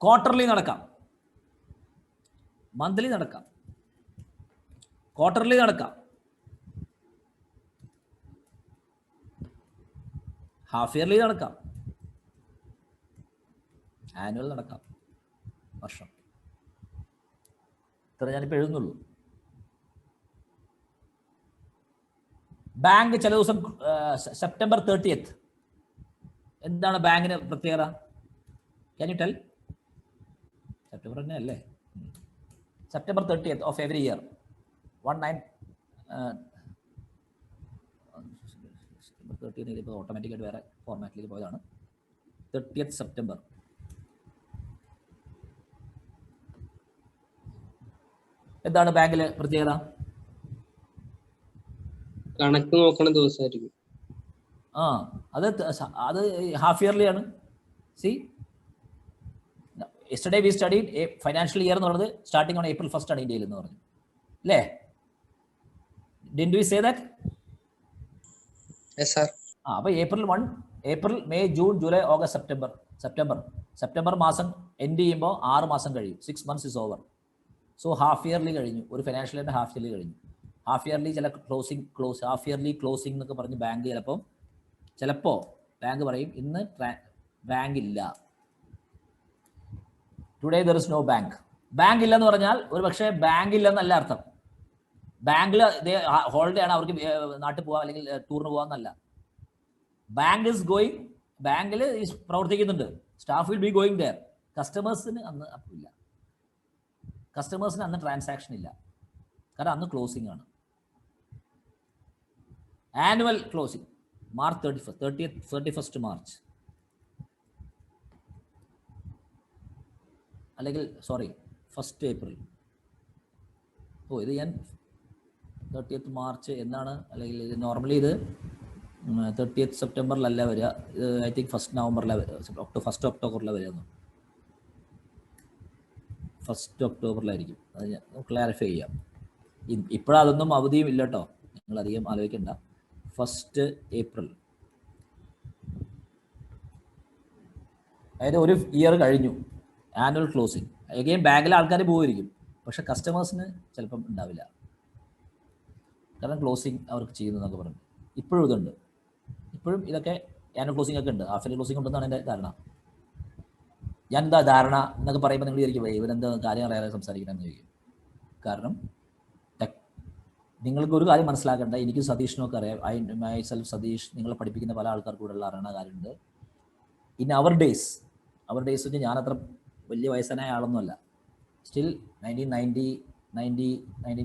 ക്വാർട്ടർലി നടക്കാം, മന്ത്ലി നടക്കാം, ക്വാർട്ടർലി നടക്കാം, ഹാഫ് ഇയർലി നടക്കാം, ആനുവൽ നടക്കാം, വർഷം. ഇത്ര ഞാനിപ്പോൾ എഴുതുന്നുള്ളൂ. ബാങ്ക് ചില ദിവസം സെപ്റ്റംബർ 30th, എന്താണ് ബാങ്കിന് പ്രത്യേകത? Can you tell? സെപ്റ്റംബർ തന്നെ അല്ലേ? September 30th of every year, 30 ഇപ്പോൾ ഓട്ടോമാറ്റിക്കായിട്ട് വേറെ ഫോർമാറ്റിലേക്ക് പോയതാണ്. 30th September. എന്താണ് ബാങ്കിലെ പ്രത്യേകത? കണക്ക് നോക്കണ ദിവസമായിരിക്കും. അത് ഹാഫ് ഇയർലി ആണ്. C, yesterday we studied financial year എന്നുള്ളത് സ്റ്റാർട്ടിംഗ് ഓൺ April 1st ആണ് ഇന്ത്യയിൽ എന്ന് പറഞ്ഞു, അല്ലേ? Did we say that? Yes sir. അപ്പോൾ April 1, April, May, June, July, August, September മാസം എൻഡ് ചെയ്യുമ്പോൾ 6 മാസം കഴിയും. 6 months is over. So half yearly കഴിഞ്ഞു. ഒരു ഫൈനാൻഷ്യൽ ഇയറിന്റെ ഹാഫ് ഇയർലി കഴിഞ്ഞു. ഹാഫ് ഇയർലി ചില ഹാഫ് ഇയർലി ക്ലോസിംഗ് എന്നൊക്കെ പറഞ്ഞ് ബാങ്ക് ചിലപ്പോൾ ബാങ്ക് പറയും ഇന്ന് ബാങ്ക് ഇല്ല, today there is no bank. Bank ഇല്ലെന്ന് പറഞ്ഞാൽ ഒരു പക്ഷേ ബാങ്ക് ഇല്ലെന്നല്ല അർത്ഥം. ബാങ്കിൽ ഹോളിഡേ ആണ്, അവർക്ക് നാട്ടിൽ പോകാം അല്ലെങ്കിൽ ടൂറിന് പോകാമെന്നല്ല. ബാങ്ക് ഇസ് ഗോയിങ്, ബാങ്കിൽ പ്രവർത്തിക്കുന്നുണ്ട്, staff will be going there. കസ്റ്റമേഴ്സിന് അന്ന് ഇല്ല, കസ്റ്റമേഴ്സിന് അന്ന് ട്രാൻസാക്ഷൻ ഇല്ല, കാരണം അന്ന് ക്ലോസിംഗ് ആണ്. Annual closing March 31st March, അല്ലെങ്കിൽ 1st April. ഇത് ഞാൻ 30th March എന്നാണ്, അല്ലെങ്കിൽ നോർമലി ഇത് 30th സെപ്റ്റംബറിലല്ല വരിക. ഇത് ഐ തിങ്ക് 1st നവംബറിലാണ് വരിക, 1st ഒക്ടോബറിലാണ് വരിക. 1st ഒക്ടോബറിലായിരിക്കും. അത് ഞാൻ ക്ലാരിഫൈ ചെയ്യാം. ഇപ്പോഴതൊന്നും അവധിയും ഇല്ല കേട്ടോ, നിങ്ങളധികം ആലോചിക്കണ്ട. 1st April, അതായത് ഒരു ഇയർ കഴിഞ്ഞു ആനുവൽ ക്ലോസിംഗ്. എഗെയിൻ ബാങ്കിലെ ആൾക്കാർ പോയിരിക്കും, പക്ഷെ കസ്റ്റമേഴ്സിന് ചിലപ്പം ഉണ്ടാവില്ല. കാരണം ക്ലോസിങ് അവർക്ക് ചെയ്യുന്നതെന്നൊക്കെ പറഞ്ഞു. ഇപ്പോഴും ഇതുണ്ട്, ഇപ്പോഴും ഇതൊക്കെ ആനുവൽ ക്ലോസിംഗ് ഒക്കെ ഉണ്ട്, ഹാഫ് ഇയർലി ക്ലോസിംഗ് ഉണ്ടെന്നാണ് എൻ്റെ ധാരണ. ഞാൻ എന്താ ധാരണ എന്നൊക്കെ പറയുമ്പോൾ നിങ്ങൾ വിചാരിക്കും ഇവരെന്താ കാര്യം അറിയാതെ സംസാരിക്കണമെന്ന് ചോദിക്കും. കാരണം നിങ്ങൾക്ക് ഒരു കാര്യം മനസ്സിലാക്കേണ്ട, എനിക്ക് സതീഷിനൊക്കെ അറിയാം, മൈ സെൽഫ് സതീഷ്, നിങ്ങളെ പഠിപ്പിക്കുന്ന പല ആൾക്കാർക്ക് കൂടെ ഉള്ള അറിയണ കാര്യമുണ്ട്. ഇൻ അവർ ഡേയ്സ് വെച്ച് ഞാൻ അത്ര വലിയ വയസ്സനായ ആളൊന്നുമല്ല. സ്റ്റിൽ 1990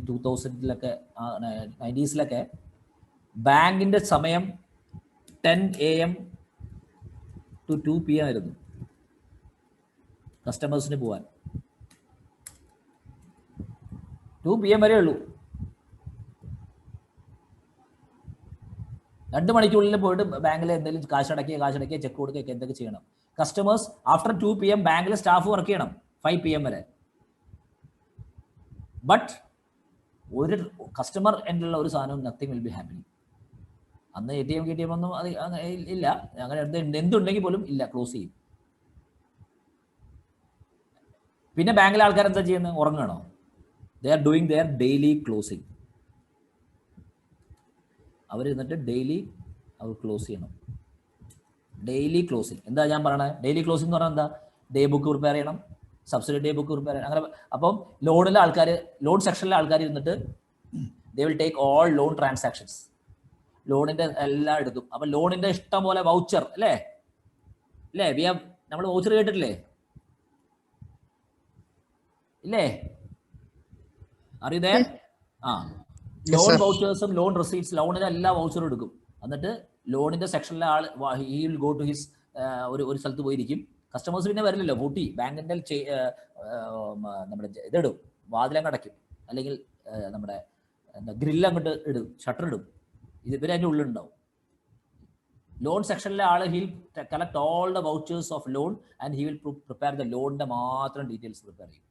2000-ലൊക്കെ 90s-ലൊക്കെ ബാങ്കിൻ്റെ സമയം 10 AM to 2 PM ആയിരുന്നു കസ്റ്റമേഴ്സിന് പോകാൻ. 2 PM വരെ ഉള്ളൂ. 2 മണിക്കുള്ളിൽ പോയിട്ട് ബാങ്കിൽ എന്തെങ്കിലും കാശടക്കിയ ചെക്ക് കൊടുക്കുക എന്തൊക്കെ ചെയ്യണം. കസ്റ്റമേഴ്സ് ആഫ്റ്റർ 2 PM ബാങ്കിൽ സ്റ്റാഫ് വർക്ക് ചെയ്യണം 5 PM വരെ. ബട്ട് ഒരു കസ്റ്റമർ എന്നുള്ള ഒരു സാധനവും നത്തിങ് വിൽ ബി ഹാപ്പനിങ്. അന്ന് ATM ഒന്നും അത് ഇല്ല, അങ്ങനെ എന്തുണ്ടെങ്കിൽ പോലും ഇല്ല, ക്ലോസ് ചെയ്യും. പിന്നെ ബാങ്കിലെ ആൾക്കാർ എന്താ ചെയ്യുന്നത്? ഉറങ്ങണോ? They are doing their daily closing. അവർ എന്നിട്ട് ഡെയിലി അവർ ക്ലോസ് ചെയ്യണം. ഡെയിലി ക്ലോസിങ് എന്താ ഞാൻ പറയണത്? ഡെയിലി ക്ലോസിംഗ് എന്ന് പറഞ്ഞാൽ എന്താ? ഡേ ബുക്ക് പ്രിപ്പയർ ചെയ്യണം, സബ്സിഡി ഡേ ബുക്ക് പ്രിപ്പയർ ചെയ്യണം. അങ്ങനെ അപ്പം ലോണിലെ ആൾക്കാർ, ലോൺ സെക്ഷനിലെ ആൾക്കാർ ഇരുന്നിട്ട് they will take all loan transactions, ലോണിൻ്റെ എല്ലാം എടുക്കും. അപ്പം ലോണിൻ്റെ ഇഷ്ടം പോലെ വൗച്ചർ അല്ലേ, നമ്മൾ വൗച്ചർ കേട്ടിട്ടില്ലേ? ഇല്ലേ? അറിയതേ? ലോൺ വൗച്ചേഴ്സും ലോൺ റെസീറ്റ്സ്, ലോണിൻ്റെ എല്ലാ വൗച്ചറും എടുക്കും. എന്നിട്ട് ലോണിൻ്റെ സെക്ഷനിലെ ആൾ he will go to his ഒരു സ്ഥലത്ത് പോയിരിക്കും. കസ്റ്റമേഴ്സ് പിന്നെ വരില്ലല്ലോ, പൂട്ടി ബാങ്കിൻ്റെ നമ്മുടെ ഇതിടും, വാതിലങ്ങ് അടയ്ക്കും, അല്ലെങ്കിൽ നമ്മുടെ ഗ്രില്ല് അങ്ങോട്ട് ഇടും, ഷട്ടർ ഇടും. ഇവർ അതിൻ്റെ ഉള്ളിലുണ്ടാവും. ലോൺ സെക്ഷനിലെ ആൾ he'll collect all the vouchers of loan and he will prepare the ലോണിൻ്റെ മാത്രം ഡീറ്റെയിൽസ് പ്രിപ്പയർ ചെയ്യും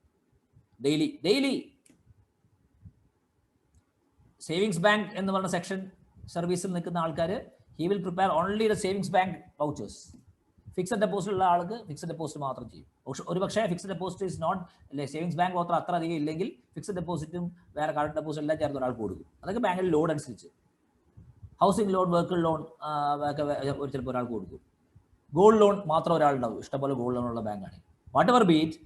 ഡെയിലി. സേവിങ്സ് ബാങ്ക് എന്ന് പറഞ്ഞ സെക്ഷൻ സർവീസിൽ നിൽക്കുന്ന ആൾക്കാർ he will prepare only the savings bank vouchers. Fixed deposit ഉള്ള ആൾക്ക് ഫിക്സഡ് ഡെപ്പോസിറ്റ് മാത്രം ചെയ്യും. ഒരു പക്ഷേ ഫിക്സഡ് ഡെപ്പോസിറ്റ് ഇസ് നോട്ട് അല്ലെ, സേവിങ്സ് ബാങ്ക് മാത്രം അത്ര അധികം ഇല്ലെങ്കിൽ ഫിക്സഡ് ഡെപ്പോസിറ്റും വേറെ കറണ്ട് ഡെപ്പോസിറ്റ് എല്ലാം ചേർത്ത് ഒരാൾക്ക് കൊടുക്കും. അതൊക്കെ ബാങ്കിൽ ലോൺ അനുസരിച്ച്. ഹൗസിംഗ് ലോൺ, വെഹിക്കിൾ ലോൺ ഒക്കെ ചിലപ്പോൾ ഒരാൾക്ക് കൊടുക്കും. ഗോൾഡ് ലോൺ മാത്രം ഒരാളുണ്ടാവും, ഇഷ്ടംപോലെ ഗോൾഡ് ലോൺ ഉള്ള ബാങ്കാണ്. വാട്ട് എവർ ബീറ്റ്,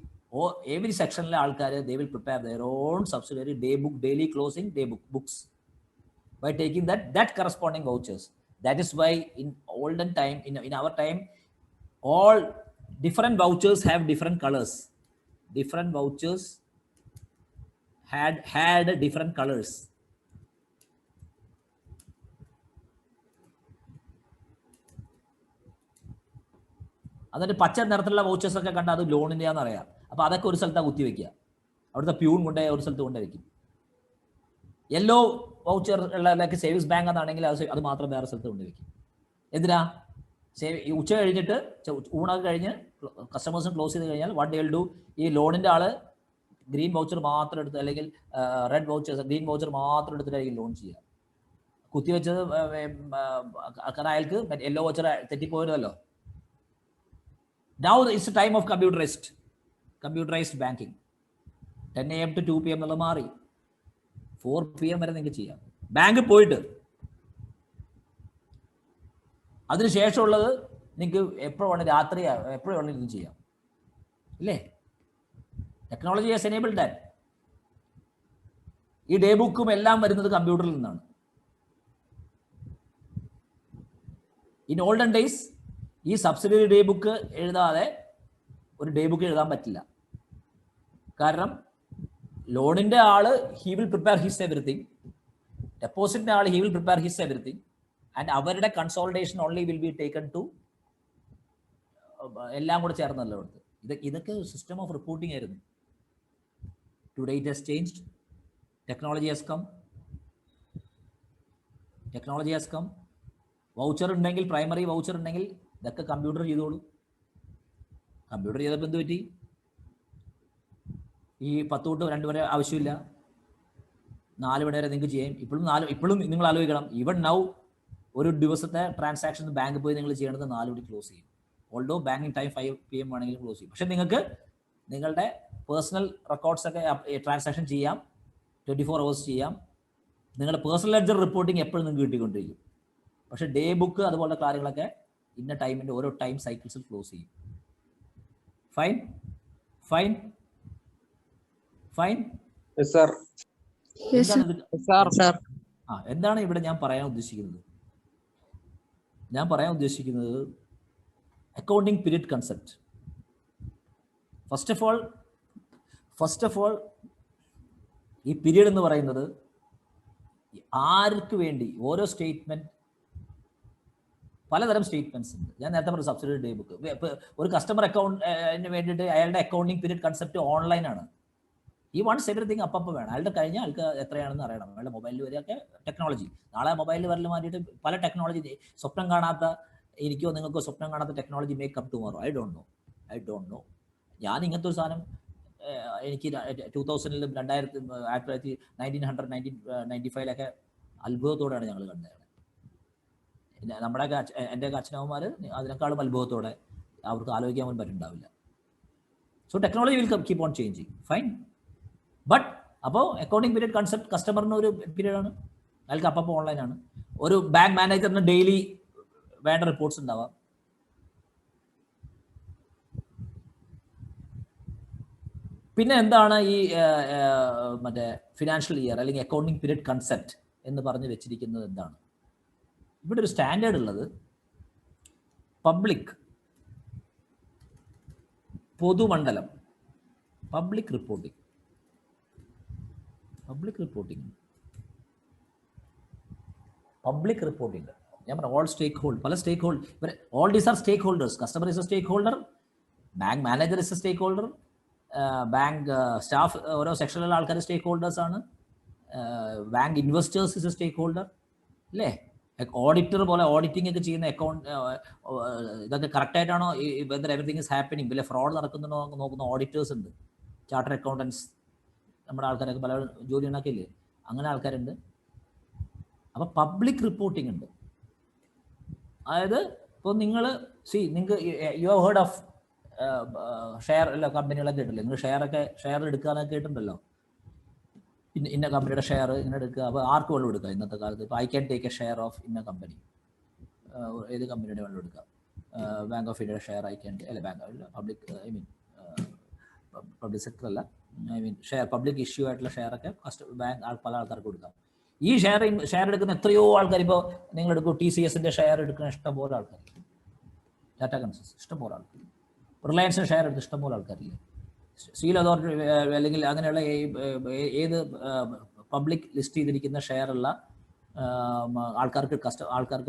every സെക്ഷനിലെ ആൾക്കാർ they will prepare their own subsidiary day book, daily closing day books by taking that corresponding vouchers. That is why in olden time, in our time, all different vouchers have different colors. Different vouchers had different colors. എന്നിട്ട് പച്ച നിറത്തിലുള്ള vouchers ഒക്കെ കണ്ടാൽ അത് ലോണിൻ്റെയാണെന്ന് അറിയാം. അപ്പോൾ അതൊക്കെ ഒരു സ്ഥലത്താണ് കുത്തിവെക്കുക, അവിടുത്തെ പ്യൂൺ കൊണ്ടുപോയി ഒരു സ്ഥലത്ത് കൊണ്ടുവയ്ക്കും. യെല്ലോ വൗച്ചർ ഉള്ളതൊക്കെ സേവിങ്സ് ബാങ്ക് എന്നാണെങ്കിൽ അത് മാത്രം വേറെ സ്ഥലത്ത് കൊണ്ടുവയ്ക്കും. എന്തിനാ? ഉച്ച കഴിഞ്ഞിട്ട് ഊണൊക്കെ കഴിഞ്ഞ് കസ്റ്റമേഴ്സും ക്ലോസ് ചെയ്ത് കഴിഞ്ഞാൽ വാട്ട് ദേ വിൽ ഡു, ഈ ലോണിൻ്റെ ആൾ ഗ്രീൻ വൗച്ചർ മാത്രം എടുത്ത്, അല്ലെങ്കിൽ റെഡ് വൗച്ചേഴ്സ് ഗ്രീൻ വൗച്ചർ മാത്രം എടുത്തിട്ടായിരിക്കും ലോൺ ചെയ്യുക. കുത്തിവെച്ചത് കാരണം അയാൾക്ക് യെല്ലോ വൗച്ചർ തെറ്റിപ്പോയതല്ലോ. Now it's a time of computerized banking. 10 AM to 2 PM എന്നുള്ള മാറി 4 PM വരെ നിങ്ങൾക്ക് ചെയ്യാം ബാങ്കിൽ പോയിട്ട്. അതിനുശേഷമുള്ളത് നിങ്ങൾക്ക് എപ്പോഴാണ്, രാത്രി എപ്പോഴാണ് നിങ്ങൾക്ക് ചെയ്യാം, ഇല്ലേ? Technology has enabled that. ഈ ഡേ ബുക്കും എല്ലാം വരുന്നത് കമ്പ്യൂട്ടറിൽ നിന്നാണ്. ഇൻ ഓൾഡൻ ഡേയ്സ് ഈ സബ്സിഡറി ഡേ ബുക്ക് എഴുതാതെ ഒരു ഡേ ബുക്ക് എഴുതാൻ പറ്റില്ല. കാരണം ലോണിൻ്റെ ആൾ he will prepare his everything, ഡെപ്പോസിറ്റിൻ്റെ ആൾ he will prepare his everything, and അവരുടെ consultation only will be taken to എല്ലാം കൂടെ ചേർന്നല്ലോ അടുത്ത്. ഇതൊക്കെ സിസ്റ്റം ഓഫ് റിപ്പോർട്ടിംഗ് ആയിരുന്നു. Today it has changed. Technology has come. Voucher ഉണ്ടെങ്കിൽ, പ്രൈമറി വൗച്ചർ ഉണ്ടെങ്കിൽ ഇതൊക്കെ കമ്പ്യൂട്ടർ ചെയ്തോളൂ. കമ്പ്യൂട്ടർ ചെയ്തപ്പോൾ എന്ത് പറ്റി? ഈ 10 തൊട്ട് 2 വരെ ആവശ്യമില്ല, 4 മണി വരെ നിങ്ങൾക്ക് ചെയ്യാം. ഇപ്പോഴും നിങ്ങൾ ആലോചിക്കണം, ഈവൻ നൗ ഒരു ദിവസത്തെ ട്രാൻസാക്ഷൻ ബാങ്കിൽ പോയി നിങ്ങൾ ചെയ്യണത് 4 മണി ക്ലോസ് ചെയ്യും. ഓൾഡോ ബാങ്കിങ് ടൈം 5 PM ആണെങ്കിലും ക്ലോസ് ചെയ്യും. പക്ഷെ നിങ്ങൾക്ക് നിങ്ങളുടെ പേഴ്സണൽ റെക്കോർഡ്സ് ഒക്കെ ട്രാൻസാക്ഷൻ ചെയ്യാം, 24 hours ചെയ്യാം. നിങ്ങളുടെ പേഴ്സണൽ ലെഡ്ജർ റിപ്പോർട്ടിംഗ് എപ്പോഴും നിങ്ങൾക്ക് കിട്ടിക്കൊണ്ടിരിക്കും. പക്ഷേ ഡേ ബുക്ക് അതുപോലുള്ള കാര്യങ്ങളൊക്കെ ഇന്ന ടൈമിൻ്റെ ഓരോ ടൈം സൈക്കിൾസിൽ ക്ലോസ് ചെയ്യും. Fine fine fine. Yes, sir. എന്താണ് ഇവിടെ ഞാൻ പറയാൻ ഉദ്ദേശിക്കുന്നത്? Accounting period concept. First of all ഈ പീരീഡ് എന്ന് പറയുന്നത് ആർക്ക് വേണ്ടി ഓരോ സ്റ്റേറ്റ്മെന്റ്, പലതരം സ്റ്റേറ്റ്മെന്റ്സ് ഉണ്ട്. ഞാൻ നേരത്തെ പറഞ്ഞ സബ്സിഡി ഡേ ബുക്ക്, ഒരു കസ്റ്റമർ അക്കൗണ്ടിന് വേണ്ടിയിട്ട് അയാളുടെ അക്കൗണ്ടിങ് പീരീഡ് കൺസെപ്റ്റ് ഓൺലൈനാണ്. ഈ വൺസ് എവറിത്തിങ് അപ്പം വേണം. അയാളുടെ കഴിഞ്ഞ ആൾക്ക് എത്രയാണെന്ന് അറിയണം. അയാളുടെ മൊബൈലിൽ വരെയൊക്കെ ടെക്നോളജി, നാളെ മൊബൈലിൽ വരൽ മാറ്റിയിട്ട് പല ടെക്നോളജി, സ്വപ്നം കാണാത്ത, എനിക്കോ നിങ്ങൾക്കോ സ്വപ്നം കാണാത്ത technology make up tomorrow. I don't know. ഞാൻ ഇങ്ങനത്തെ ഒരു സാധനം എനിക്ക് 2000-ൽ 1995 അത്ഭുതത്തോടെയാണ് ഞങ്ങൾ കണ്ടത്. എൻ്റെ അച്ഛനമ്മമാർ അതിനേക്കാളും അത്ഭുതത്തോടെ, അവർക്ക് ആലോചിക്കാൻ പോലും പറ്റുന്നുണ്ടാവില്ല. So technology will keep on changing. Fine. But അപ്പോൾ അക്കൗണ്ടിങ് പീരീഡ് കൺസെപ്റ്റ് കസ്റ്റമറിന് ഒരു പീരീഡാണ്, അയാൾക്ക് അപ്പം ഓൺലൈനാണ്. ഒരു ബാങ്ക് മാനേജറിന് ഡെയിലി വേണ്ട റിപ്പോർട്ട്സ് ഉണ്ടാവാം. പിന്നെ എന്താണ് ഈ മറ്റേ ഫിനാൻഷ്യൽ ഇയർ അല്ലെങ്കിൽ അക്കൗണ്ടിങ് പീരീഡ് കൺസെപ്റ്റ് എന്ന് പറഞ്ഞ് വെച്ചിരിക്കുന്നത്? എന്താണ് ഇവിടെ ഒരു സ്റ്റാൻഡേർഡ് ഉള്ളത്? പബ്ലിക്, പൊതുമണ്ഡലം, പബ്ലിക് റിപ്പോർട്ടിംഗ്. ഞാൻ പറഞ്ഞു ഓൾ സ്റ്റേക്ക് ഹോൾഡ്, പല stake hold, all these are stakeholders. Customer is a stakeholder, bank manager is a stakeholder, bank staff, ഓരോ സെക്ഷനിലുള്ള ആൾക്കാർ സ്റ്റേക്ക് ഹോൾഡേഴ്സ് ആണ്, bank investors is a stakeholder അല്ലേ? Auditor പോലെ auditing ഒക്കെ ചെയ്യുന്ന account ഇതൊക്കെ കറക്റ്റായിട്ടാണോ, വെദർ എവറിത്തിങ് ഇസ് ഹാപ്പനിങ്, വല്ല ഫ്രോഡ് നടക്കുന്നുണ്ടോ നോക്കുന്ന ഓഡിറ്റേഴ്സ് ഉണ്ട്, ചാർട്ടേഡ് അക്കൗണ്ടൻസ്, നമ്മുടെ ആൾക്കാരൊക്കെ പല ജോലി ഉണ്ടാക്കിയില്ലേ, അങ്ങനെ ആൾക്കാരുണ്ട്. അപ്പോൾ പബ്ലിക് റിപ്പോർട്ടിംഗ് ഉണ്ട്. അതായത് ഇപ്പോൾ നിങ്ങൾക്ക് you have heard of share അല്ല, കമ്പനികളൊക്കെ കേട്ടില്ലേ? നിങ്ങൾ ഷെയർ എടുക്കാനൊക്കെ കേട്ടിട്ടുണ്ടല്ലോ. ഇന്ന കമ്പനിയുടെ ഷെയർ ഇങ്ങനെ എടുക്കുക. അപ്പോൾ ആർക്ക് വേണം എടുക്കുക ഇന്നത്തെ കാലത്ത്? ഇപ്പോൾ I can take A share of ഇന്ന കമ്പനി, ഏത് കമ്പനിയുടെ വേണം എടുക്കുക? ബാങ്ക് ഓഫ് ഇന്ത്യയുടെ ഷെയർ ഐ ക്യാൻ, അല്ല ബാങ്ക് അല്ല, പബ്ലിക് സെക്ടർ അല്ല, ഷെയർ പബ്ലിക് ഇഷ്യൂ ആയിട്ടുള്ള ഷെയറൊക്കെ ബാങ്ക് പല ആൾക്കാർക്ക് കൊടുക്കാം. ഈ ഷെയർ എടുക്കുന്ന എത്രയോ ആൾക്കാർ, ഇപ്പോൾ നിങ്ങൾ എടുക്കും TCSന്റെ ഷെയർ എടുക്കുന്ന ഇഷ്ടംപോലെ ആൾക്കാർ, ടാറ്റ കൺസൾട്ടൻസി ഇഷ്ടംപോലെ ആൾക്കാർ, റിലയൻസിന്റെ ഷെയർ എടുത്ത് ഇഷ്ടംപോലെ ആൾക്കാരില്ലേ, സ്റ്റീൽ അതോറിറ്റി അല്ലെങ്കിൽ അങ്ങനെയുള്ള ഏത് പബ്ലിക് ലിസ്റ്റ് ചെയ്തിരിക്കുന്ന ഷെയറുള്ള ആൾക്കാർക്ക്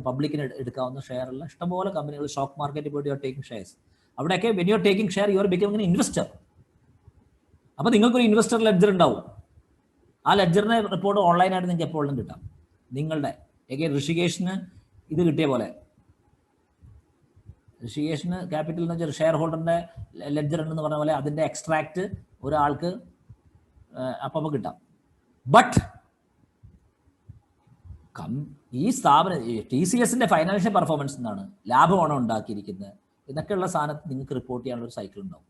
പബ്ലിക്കിന് എടുക്കാവുന്ന ഷെയറുള്ള ഇഷ്ടംപോലെ കമ്പനികൾ സ്റ്റോക്ക് മാർക്കറ്റിൽ പോയിട്ട് യു ആർ ടേക്കിംഗ് ഷെയർസ്. അവിടെയൊക്കെ when you are taking share you are becoming N investor. അപ്പോൾ നിങ്ങൾക്കൊരു ഇൻവെസ്റ്റർ ലെഡ്ജർ ഉണ്ടാവും. ആ ലെഡ്ജറിന്റെ റിപ്പോർട്ട് ഓൺലൈനായിട്ട് നിങ്ങൾക്ക് എപ്പോഴും കിട്ടാം. നിങ്ങളുടെ ഋഷികേഷിന് ഇത് കിട്ടിയ പോലെ, ഋഷികേഷിന് ക്യാപിറ്റൽ എന്ന് വെച്ചാൽ ഷെയർ ഹോൾഡറിന്റെ ലെഡ്ജർ ഉണ്ടെന്ന് പറഞ്ഞ പോലെ അതിന്റെ എക്സ്ട്രാക്ട് ഒരാൾക്ക് അപ്പം കിട്ടാം. ബട്ട് ഈ സ്ഥാപനം TCSന്റെ ഫൈനാൻഷ്യൽ പെർഫോമൻസ് എന്താണ്, ലാഭമാണോ ഉണ്ടാക്കിയിരിക്കുന്നത് എന്നൊക്കെയുള്ള സാധനത്തിൽ നിങ്ങൾക്ക് റിപ്പോർട്ട് ചെയ്യാനുള്ള ഒരു സൈക്കിൾ ഉണ്ടാവും.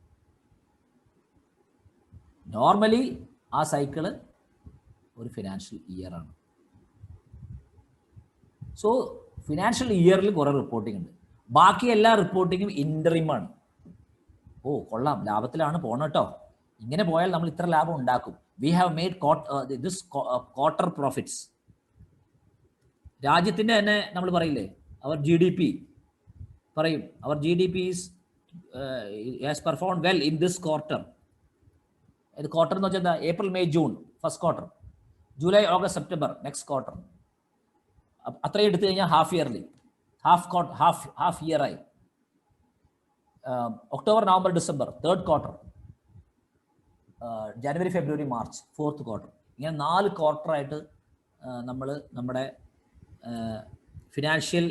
നോർമലി ആ സൈക്കിള് ഒരു ഫിനാൻഷ്യൽ ഇയർ ആണ്. സോ ഫിനാൻഷ്യൽ ഇയറിൽ കുറേ റിപ്പോർട്ടിംഗ് ഉണ്ട്. ബാക്കി എല്ലാ റിപ്പോർട്ടിങ്ങും ഇൻറ്ററിമാണ്. ഓ കൊള്ളാം, ലാഭത്തിലാണ് പോണട്ടോ, ഇങ്ങനെ പോയാൽ നമ്മൾ ഇത്ര ലാഭം ഉണ്ടാക്കും. We have made this quarter profits. രാജ്യത്തിൻ്റെ തന്നെ നമ്മൾ പറയില്ലേ, അവർ GDP പറയും, അവർ GDP has performed well in this quarter. ഇത് ക്വാർട്ടർ എന്ന് വെച്ചാൽ എന്താ? April May June first quarter, July August September next quarter. അത്രയും എടുത്തു കഴിഞ്ഞാൽ ഹാഫ് ഇയർലി, ഹാഫ് ഇയർ ആയി. October November December third quarter, January February March fourth quarter. ഇങ്ങനെ 4 ക്വാർട്ടറായിട്ട് നമ്മൾ നമ്മുടെ ഫിനാൻഷ്യൽ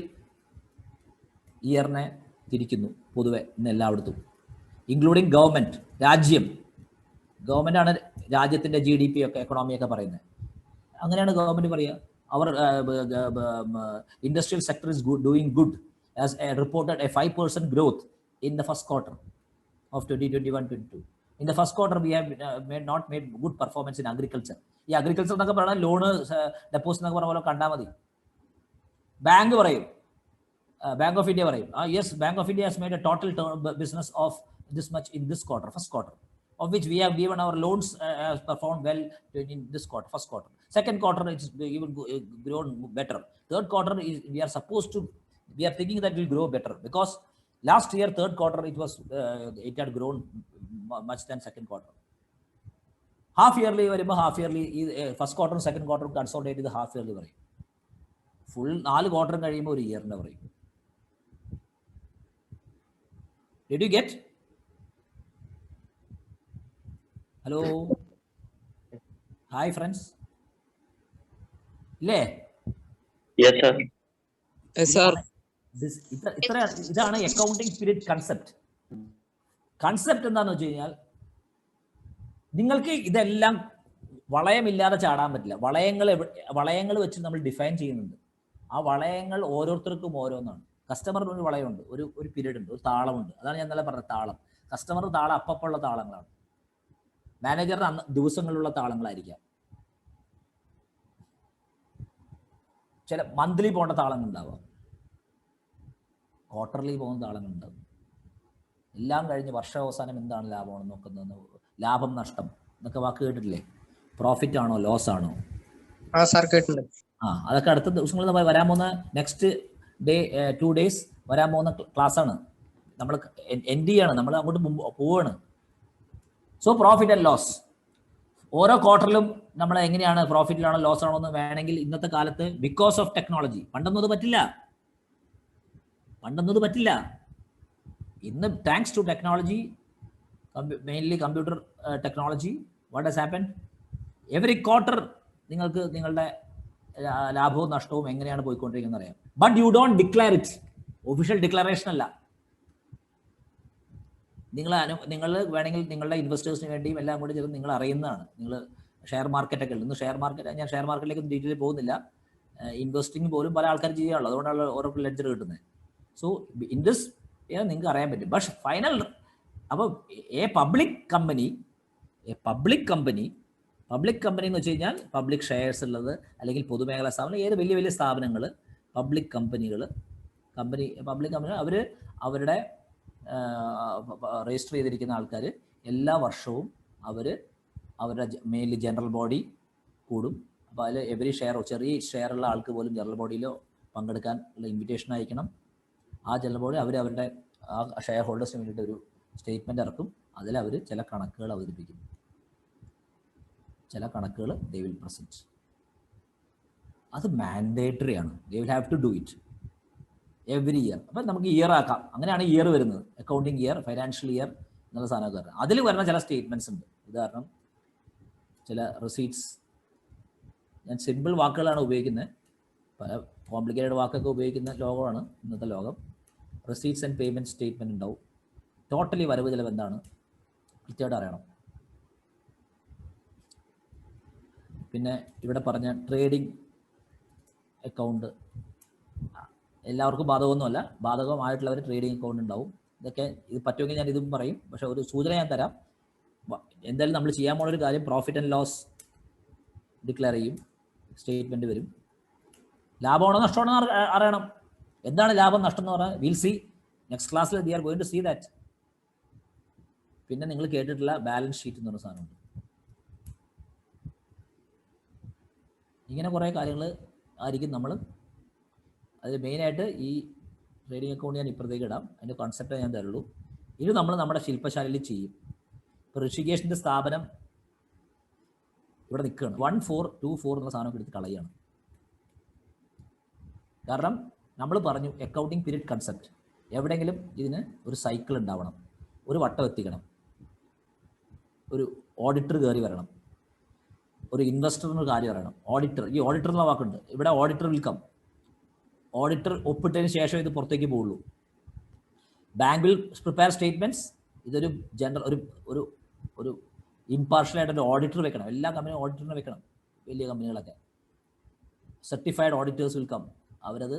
ഇയറിനെ തിരിക്കുന്നു പൊതുവെ ഇന്ന് എല്ലായിടത്തും, ഇൻക്ലൂഡിങ് ഗവൺമെൻറ്. ഗവൺമെൻറ്റാണ് രാജ്യത്തിൻ്റെ GDP ഒക്കെ എക്കണോമിയൊക്കെ പറയുന്നത്. അങ്ങനെയാണ് ഗവൺമെൻറ് പറയുക. അവർ industrial sector is doing good as reported a 5% growth in the first quarter of 2021-22. In the first quarter, we have not made good performance in agriculture. ഈ അഗ്രികൾച്ചർ എന്നൊക്കെ പറഞ്ഞാൽ loan deposit എന്നൊക്കെ പറഞ്ഞ പോലെ കണ്ടാൽ മതി. ബാങ്ക് പറയും, ബാങ്ക് ഓഫ് ഇന്ത്യ പറയും, yes bank of India has made A total business of this much in this quarter, first quarter, of which we have given our loans has performed well in this quarter, first quarter. Second quarter, it's even grown better. Third quarter is we are thinking that will grow better because last year third quarter it had grown much than second quarter. Half yearly വരുമ്പോൾ half yearly first ക്വാർട്ടറും second ക്വാർട്ടറും കൺസോൾട്ടേറ്റ് ചെയ്ത് half yearly പറയും. Full 4 ക്വാർട്ടറും കഴിയുമ്പോൾ ഒരു ഇയറിന്റെ പറയും. Did you get? Hello, hi friends, ഇല്ലേ? ഇതാണ് accounting period concept. Concept എന്താന്ന് വെച്ച് കഴിഞ്ഞാൽ നിങ്ങൾക്ക് ഇതെല്ലാം വളയമില്ലാതെ ചാടാൻ പറ്റില്ല. വളയങ്ങൾ വെച്ച് നമ്മൾ ഡിഫൈൻ ചെയ്യുന്നുണ്ട്. ആ വളയങ്ങൾ ഓരോരുത്തർക്കും ഓരോന്നാണ്. കസ്റ്റമറിന് ഒരു വളയമുണ്ട്, ഒരു പീരീഡ് ഉണ്ട്, ഒരു താളമുണ്ട്. അതാണ് ഞാൻ ഇന്നലെ പറഞ്ഞത് താളം. കസ്റ്റമർ താളം അപ്പപ്പുള്ള താളങ്ങളാണ്. മാനേജറുടെ ദിവസങ്ങളിലുള്ള താളങ്ങളായിരിക്കാം. ചില മന്ത്ലി പോകേണ്ട താളങ്ങൾ ഉണ്ടാവാം, ക്വാർട്ടർലി പോകുന്ന താളങ്ങൾ ഉണ്ടാവും. എല്ലാം കഴിഞ്ഞ് വർഷാവസാനം എന്താണ് ലാഭമാണെന്ന് നോക്കുന്നത്. ലാഭം നഷ്ടം എന്നൊക്കെ വാക്ക് കേട്ടിട്ടില്ലേ? പ്രോഫിറ്റ് ആണോ ലോസ് ആണോ? അതൊക്കെ അടുത്ത ദിവസങ്ങളിൽ വരാൻ പോകുന്ന നെക്സ്റ്റ് ഡേ 2 days വരാൻ പോകുന്ന ക്ലാസ്സാണ്. നമ്മൾ എൻഡ് ചെയ്യാണ്, നമ്മൾ അങ്ങോട്ട് പോവുകയാണ്. സോ പ്രോഫിറ്റ് ആൻഡ് ലോസ് ഓരോ ക്വാർട്ടറിലും നമ്മൾ എങ്ങനെയാണ് പ്രോഫിറ്റിലാണോ ലോസ് ആണോ എന്ന് വേണമെങ്കിൽ ഇന്നത്തെ കാലത്ത് ബിക്കോസ് ഓഫ് ടെക്നോളജി, പണ്ടൊന്നും അത് പറ്റില്ല. ഇന്ന് thanks to technology, mainly computer technology, what has happened? Every quarter നിങ്ങൾക്ക് നിങ്ങളുടെ ലാഭവും നഷ്ടവും എങ്ങനെയാണ് പോയിക്കൊണ്ടിരിക്കുന്നത് അറിയാം. But you don't declare it. Official declaration അല്ല. നിങ്ങൾ വേണമെങ്കിൽ നിങ്ങളുടെ ഇൻവെസ്റ്റേഴ്സിന് വേണ്ടിയും എല്ലാം കൂടി ചേർന്ന് നിങ്ങൾ അറിയുന്നതാണ്. നിങ്ങൾ ഷെയർ മാർക്കറ്റൊക്കെ ഉണ്ട്. ഇന്ന് ഞാൻ ഷെയർ മാർക്കറ്റിലേക്ക് ഡീറ്റെയിൽ പോകുന്നില്ല. ഇൻവെസ്റ്റിംഗ് പോലും പല ആൾക്കാർ ചെയ്യാനുള്ളത്, അതുകൊണ്ടാണ് ഓരോ ലെഡ്ജർ കിട്ടുന്നത്. സോ ഇൻ ദിസ് നിങ്ങൾക്ക് അറിയാൻ പറ്റും. പക്ഷെ ഫൈനൽ അപ്പോൾ പബ്ലിക് കമ്പനി എന്ന് വെച്ച് കഴിഞ്ഞാൽ പബ്ലിക് ഷെയർസ് ഉള്ളത്, അല്ലെങ്കിൽ പൊതുമേഖലാ സ്ഥാപനം, ഏത് വലിയ സ്ഥാപനങ്ങൾ, പബ്ലിക് കമ്പനികൾ അവർ അവരുടെ രജിസ്റ്റർ ചെയ്തിരിക്കുന്ന ആൾക്കാർ എല്ലാ വർഷവും അവരുടെ മെയിൻലി ജനറൽ ബോഡി കൂടും. അപ്പോൾ അതിൽ എവറി ചെറിയ ഷെയറുള്ള ആൾക്ക് പോലും ജനറൽ ബോഡിയിലോ പങ്കെടുക്കാൻ ഉള്ള ഇൻവിറ്റേഷൻ അയക്കണം. ആ ജനറൽ ബോഡി അവരുടെ ആ ഷെയർ ഹോൾഡേഴ്സിന് വേണ്ടിയിട്ട് ഒരു സ്റ്റേറ്റ്മെൻറ്റ് ഇറക്കും. അതിൽ ചില കണക്കുകൾ അവതരിപ്പിക്കും. ചില കണക്കുകൾ ദേ വിൽ പ്രസൻറ്റ്. അത് മാൻഡേറ്ററി ആണ്. They will have to do it every year. അപ്പം നമുക്ക് ഇയർ ആക്കാം. അങ്ങനെയാണ് ഇയർ വരുന്നത്. അക്കൗണ്ടിങ് ഇയർ, ഫൈനാൻഷ്യൽ ഇയർ എന്നുള്ള സാധനമൊക്കെ വരുന്നത്. അതിൽ വരുന്ന ചില സ്റ്റേറ്റ്മെൻറ്റ്സ് ഉണ്ട്. ഉദാഹരണം, ചില റിസീറ്റ്സ്. ഞാൻ സിമ്പിൾ വാക്കുകളാണ് ഉപയോഗിക്കുന്നത്. പല കോംപ്ലിക്കേറ്റഡ് വാക്കൊക്കെ ഉപയോഗിക്കുന്ന ലോകമാണ് ഇന്നത്തെ ലോകം. റിസീറ്റ്സ് ആൻഡ് പേയ്മെൻറ്റ് സ്റ്റേറ്റ്മെൻറ്റ് ഉണ്ടാവും. ടോട്ടലി വരവ് ചിലവ് എന്താണ് കൃത്യമായിട്ട് അറിയണം. പിന്നെ ഇവിടെ പറഞ്ഞ ട്രേഡിംഗ് അക്കൗണ്ട് എല്ലാവർക്കും ബാധകമൊന്നുമല്ല. ബാധകമായിട്ടുള്ളവർ ട്രേഡിംഗ് അക്കൗണ്ട് ഉണ്ടാവും. ഇതൊക്കെ ഇത് പറ്റുമെങ്കിൽ ഞാൻ ഇതും പറയും. പക്ഷേ ഒരു സൂചന ഞാൻ തരാം. എന്തായാലും നമ്മൾ ചെയ്യാൻ പോകുന്നൊരു കാര്യം, പ്രോഫിറ്റ് ആൻഡ് ലോസ് ഡിക്ലെയർ ചെയ്യും, സ്റ്റേറ്റ്മെൻറ്റ് വരും. ലാഭമാണോ നഷ്ടമാണോ അറിയണം. എന്താണ് ലാഭം നഷ്ടം എന്ന് പറഞ്ഞാൽ വിൽ സി നെക്സ്റ്റ് ക്ലാസ്സിൽ we are going to see that. പിന്നെ നിങ്ങൾ കേട്ടിട്ടുള്ള ബാലൻസ് ഷീറ്റ് എന്ന് പറഞ്ഞ സാധനമുണ്ട്. ഇങ്ങനെ കുറേ കാര്യങ്ങൾ ആയിരിക്കും നമ്മൾ അതിൽ മെയിനായിട്ട്. ഈ ട്രേഡിംഗ് അക്കൗണ്ട് ഞാൻ ഇപ്പുറത്തേക്ക് ഇടാം. അതിൻ്റെ കോൺസെപ്റ്റേ ഞാൻ തരുള്ളൂ. ഇത് നമ്മൾ നമ്മുടെ ശില്പശാലയിൽ ചെയ്യും. ഇപ്പോൾ ഋഷികേഷിൻ്റെ സ്ഥാപനം ഇവിടെ നിൽക്കുകയാണ്. 1424 എന്നുള്ള സാധനമൊക്കെ എടുത്ത് കളയുകയാണ്. കാരണം നമ്മൾ പറഞ്ഞു അക്കൗണ്ടിങ് പീരീഡ് കൺസെപ്റ്റ്. എവിടെയെങ്കിലും ഇതിന് ഒരു സൈക്കിൾ ഉണ്ടാവണം, ഒരു വട്ടം എത്തിക്കണം, ഒരു ഓഡിറ്റർ കയറി വരണം, ഒരു ഇൻവെസ്റ്ററിന് കാര്യം അറിയണം. ഓഡിറ്റർ, ഈ ഓഡിറ്റർ എന്ന വാക്കുണ്ട് ഇവിടെ. ഓഡിറ്റർ വിൽക്കാം. ഓഡിറ്റർ ഒപ്പിട്ടതിന് ശേഷം ഇത് പുറത്തേക്ക് പോകുള്ളൂ. Bank will prepare statements. ഇതൊരു ജനറൽ ഒരു ഒരു ഇംപാർഷ്യലായിട്ടൊരു ഓഡിറ്റർ വെക്കണം. എല്ലാ കമ്പനിയും ഓഡിറ്ററിനെ വെക്കണം. വലിയ കമ്പനികളൊക്കെ സർട്ടിഫൈഡ് ഓഡിറ്റേഴ്സ് വിൽ കം. അവരത്